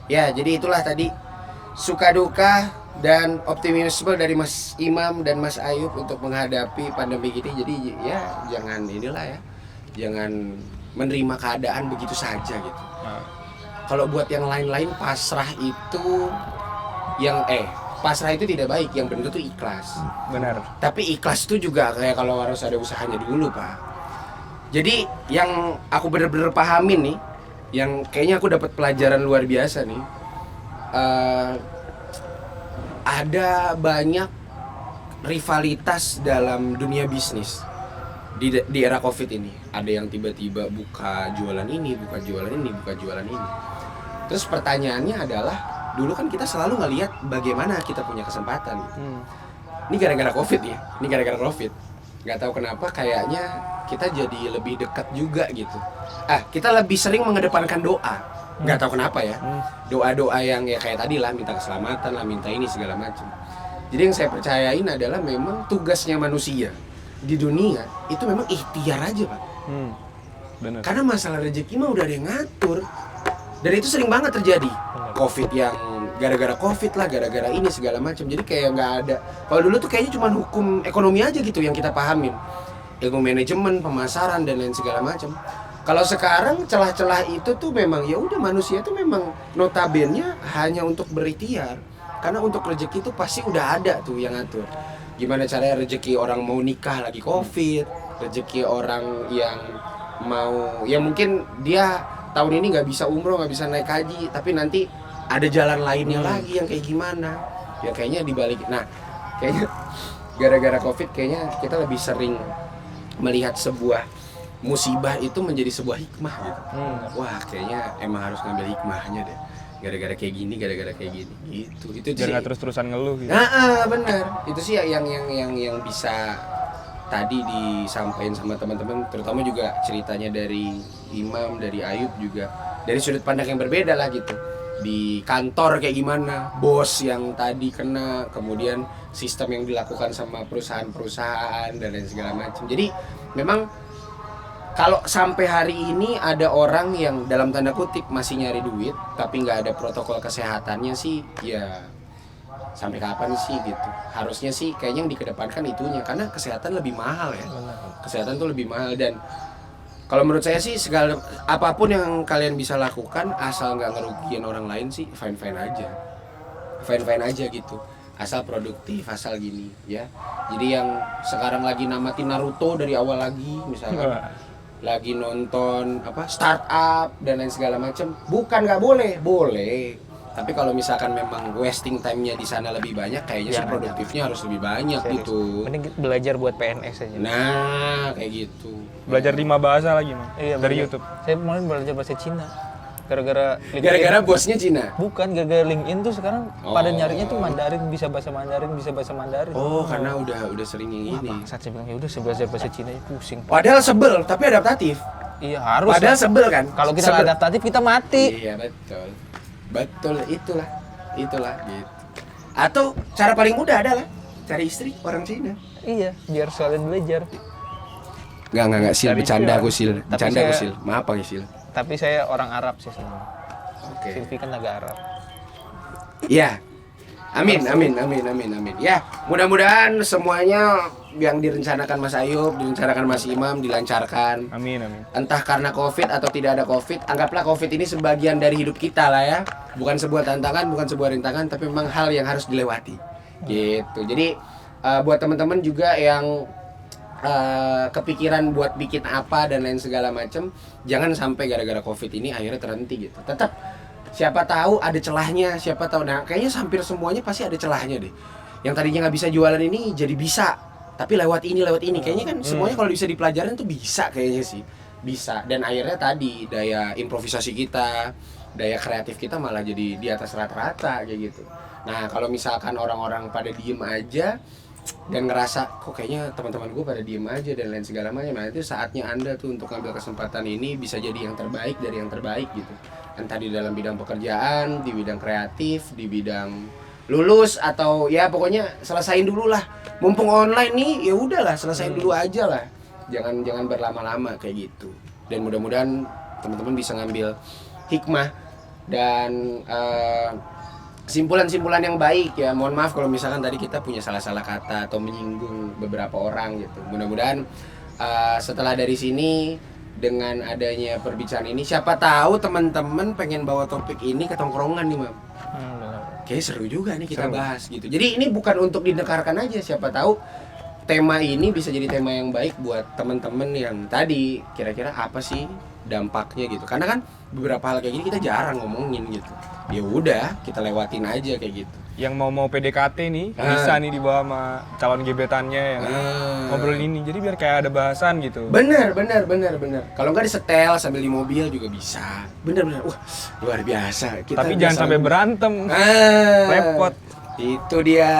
Ya, jadi itulah tadi suka duka dan optimisme dari Mas Imam dan Mas Ayub untuk menghadapi pandemi ini. Jadi ya jangan inilah ya. Jangan menerima keadaan begitu saja gitu. Kalau buat yang lain-lain pasrah itu pasrah itu tidak baik, yang benar itu ikhlas. Benar. Tapi ikhlas itu juga kayak kalau harus ada usahanya dulu, Pak. Jadi yang aku benar-benar pahamin nih, yang kayaknya aku dapat pelajaran luar biasa nih. Ada banyak rivalitas dalam dunia bisnis di era Covid ini. Ada yang tiba-tiba buka jualan ini, buka jualan ini, buka jualan ini. Terus pertanyaannya adalah, dulu kan kita selalu ngelihat bagaimana kita punya kesempatan gitu. Ini gara-gara Covid ya, ini gara-gara Covid. Nggak tahu kenapa kayaknya kita jadi lebih dekat juga gitu. Kita lebih sering mengedepankan doa. Nggak tahu kenapa ya. Doa-doa yang ya kayak tadi lah, minta keselamatan lah, minta ini segala macam. Jadi yang saya percayain adalah memang tugasnya manusia di dunia itu memang ikhtiar aja, Pak. Bener. Karena masalah rezeki mah udah ada yang ngatur. Dan itu sering banget terjadi. Covid yang gara-gara Covid lah, gara-gara ini segala macam. Jadi kayak nggak ada. Kalau dulu tuh kayaknya cuma hukum ekonomi aja gitu yang kita pahamin. Ilmu manajemen, pemasaran dan lain segala macam. Kalau sekarang celah-celah itu tuh memang ya udah, manusia tuh memang notabene hanya untuk berikhtiar. Karena untuk rezeki itu pasti udah ada tuh yang ngatur. Gimana caranya rezeki orang mau nikah lagi Covid, rezeki orang yang mau, ya mungkin dia tahun ini nggak bisa umroh, nggak bisa naik haji, tapi nanti ada jalan lainnya lagi yang kayak gimana. Ya kayaknya dibalik. Nah, kayaknya gara-gara Covid kayaknya kita lebih sering melihat sebuah musibah itu menjadi sebuah hikmah gitu. Wah, kayaknya emang harus ngambil hikmahnya deh. Gara-gara kayak gini, gara-gara kayak gini gitu. Itu Biar sih. nggak terus-terusan ngeluh gitu. Benar. Itu sih yang bisa tadi disampaikan sama teman-teman, terutama juga ceritanya dari Imam, dari Ayub juga dari sudut pandang yang berbeda lah gitu. Di kantor kayak gimana, bos yang tadi kena, kemudian sistem yang dilakukan sama perusahaan-perusahaan dan lain segala macam. Jadi memang kalau sampai hari ini ada orang yang dalam tanda kutip masih nyari duit tapi nggak ada protokol kesehatannya sih, ya sampai kapan sih gitu. Harusnya sih kayaknya yang dikedepankan itunya, karena kesehatan lebih mahal ya. Kesehatan tuh lebih mahal, dan kalau menurut saya sih segala apapun yang kalian bisa lakukan asal nggak ngerugiin orang lain sih fine aja gitu, asal produktif, asal gini ya. Jadi yang sekarang lagi namatin Naruto dari awal lagi misalnya, lagi nonton startup dan lain segala macam, bukan nggak boleh, tapi kalau misalkan memang wasting time-nya di sana lebih banyak, kayaknya sih produktifnya harus lebih banyak. Serius. Gitu. Mending belajar buat PNS aja. Nah, kayak gitu. Belajar 5 bahasa lagi, Mang. Iya, dari belajar. YouTube. Saya mulai belajar bahasa Cina. Gara-gara bosnya Cina. Bukan, gara-gara LinkedIn tuh sekarang pada nyarinya tuh Mandarin, bisa bahasa Mandarin. Oh, karena udah sering yang ini. Bangsat, saya bilang ya udah saya belajar bahasa Cina ya pusing. Padahal sebel tapi adaptatif. Iya, harus. Padahal sebel kan? Kalau kita nggak adaptatif kita mati. Iya, betul, itulah gitu. Atau cara paling mudah adalah cari istri orang Cina. Iya, biar sekalian belajar. Enggak Sil, bercanda aku Sil. Tapi Maaf Pak Sil. Tapi saya orang Arab sih sebenarnya. Oke. Silvi kan agak Arab. Iya. Amin. Ya, mudah-mudahan semuanya yang direncanakan Mas Ayub, direncanakan Mas Imam dilancarkan. Amin. Entah karena Covid atau tidak ada Covid, anggaplah Covid ini sebagian dari hidup kita lah ya. Bukan sebuah tantangan, bukan sebuah rintangan, tapi memang hal yang harus dilewati. Gitu. Jadi buat teman-teman juga yang kepikiran buat bikin apa dan lain segala macam, jangan sampai gara-gara Covid ini akhirnya terhenti gitu. Tetap siapa tahu ada celahnya, siapa tahu. Nah, kayaknya hampir semuanya pasti ada celahnya deh. Yang tadinya nggak bisa jualan ini jadi bisa, tapi lewat ini. Kayaknya kan semuanya kalau bisa dipelajarin tuh bisa kayaknya sih. Bisa. Dan akhirnya tadi daya improvisasi kita, daya kreatif kita malah jadi di atas rata-rata kayak gitu. Nah, kalau misalkan orang-orang pada diem aja dan ngerasa kok kayaknya teman-teman gue pada diem aja dan lain segala macam, nah itu saatnya Anda tuh untuk ambil kesempatan ini, bisa jadi yang terbaik dari yang terbaik gitu. Entah di dalam bidang pekerjaan, di bidang kreatif, di bidang lulus, atau ya pokoknya selesain dulu lah. Mumpung online nih, ya udahlah selesain dulu aja lah. Jangan berlama-lama kayak gitu. Dan mudah-mudahan teman-teman bisa ngambil hikmah dan kesimpulan-kesimpulan yang baik ya. Mohon maaf kalau misalkan tadi kita punya salah-salah kata atau menyinggung beberapa orang gitu. Mudah-mudahan setelah dari sini, dengan adanya perbicaraan ini, siapa tahu teman-teman pengen bawa topik ini ke tongkrongan nih, Mam. Kayaknya seru juga nih kita bahas gitu. Jadi ini bukan untuk didengarkan aja, siapa tahu tema ini bisa jadi tema yang baik buat teman-teman yang tadi kira-kira apa sih dampaknya gitu. Karena kan beberapa hal kayak gini kita jarang ngomongin gitu. Ya udah, kita lewatin aja kayak gitu. Yang mau PDKT nih bisa nih dibawa sama calon gebetannya yang ngobrolin ini. Jadi biar kayak ada bahasan gitu. Bener. Kalau nggak disetel sambil di mobil juga bisa. Bener. Wah, luar biasa. Kita Tapi jangan sampai berantem. Repot. Itu dia.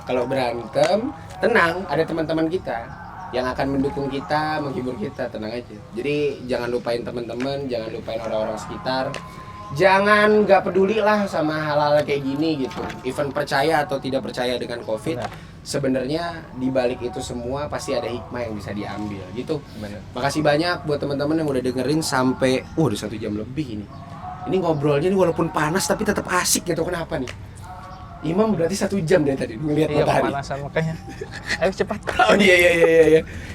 Kalau berantem, tenang, ada teman-teman kita yang akan mendukung kita, menghibur kita, tenang aja. Jadi jangan lupain teman-teman, jangan lupain orang-orang sekitar. Jangan nggak peduli lah sama hal-hal kayak gini gitu. Even percaya atau tidak percaya dengan COVID, sebenarnya di balik itu semua pasti ada hikmah yang bisa diambil gitu. Bener. Makasih banyak buat teman-teman yang udah dengerin sampai udah 1 jam lebih ini. Ini ngobrolnya nih walaupun panas tapi tetap asik gitu. Kenapa nih? Imam berarti 1 jam dari tadi ngelihat Iya, matahari. pemanasan makanya. Ayo cepat. Oh iya.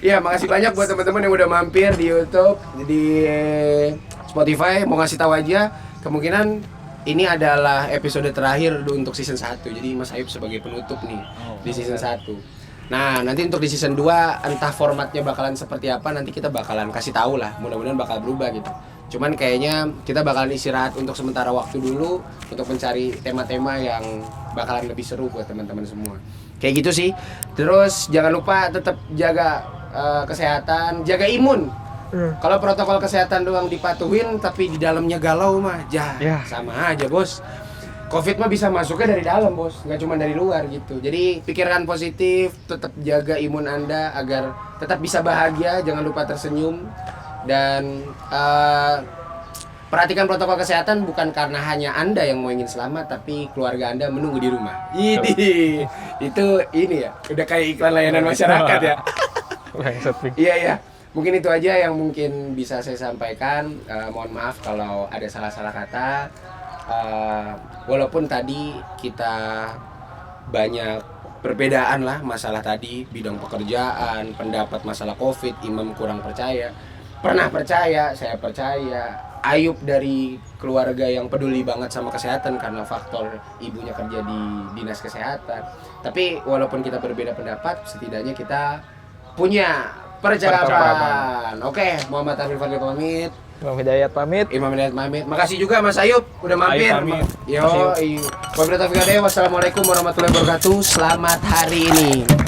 Iya, makasih banyak buat teman-teman yang udah mampir di YouTube, di Spotify. Mau ngasih tahu aja, kemungkinan ini adalah episode terakhir untuk season 1. Jadi Mas Ayub sebagai penutup nih di season 1. Nah, nanti untuk di season 2 entah formatnya bakalan seperti apa, nanti kita bakalan kasih tahu lah. Mudah-mudahan bakal berubah gitu. Cuman kayaknya kita bakalan istirahat untuk sementara waktu dulu untuk mencari tema-tema yang bakalan lebih seru buat teman-teman semua. Kayak gitu sih. Terus jangan lupa tetap jaga kesehatan, jaga imun. Kalau protokol kesehatan doang dipatuhin tapi di dalamnya galau mah, sama aja bos. Covid mah bisa masuknya dari dalam bos, nggak cuma dari luar gitu. Jadi pikirkan positif, tetap jaga imun Anda agar tetap bisa bahagia, jangan lupa tersenyum. Dan perhatikan protokol kesehatan bukan karena hanya Anda yang mau ingin selamat, tapi keluarga Anda menunggu di rumah. Itu ini ya, udah kayak iklan layanan masyarakat ya. Iya. Mungkin itu aja yang mungkin bisa saya sampaikan. Mohon maaf kalau ada salah-salah kata. Walaupun tadi kita banyak perbedaan lah masalah tadi, bidang pekerjaan, pendapat masalah COVID, Imam kurang percaya. Pernah percaya, saya percaya. Ayub dari keluarga yang peduli banget sama kesehatan karena faktor ibunya kerja di dinas kesehatan. Tapi walaupun kita berbeda pendapat, setidaknya kita punya percakapan. Oke, Muhammad Arif Fadli pamit. Imam Hidayat pamit. Imam Hidayat pamit. Makasih juga Mas Ayub udah mampir. Ayub pamit. Wabillahi taufiq wal hidayah. Wassalamualaikum warahmatullahi wabarakatuh. Selamat hari ini.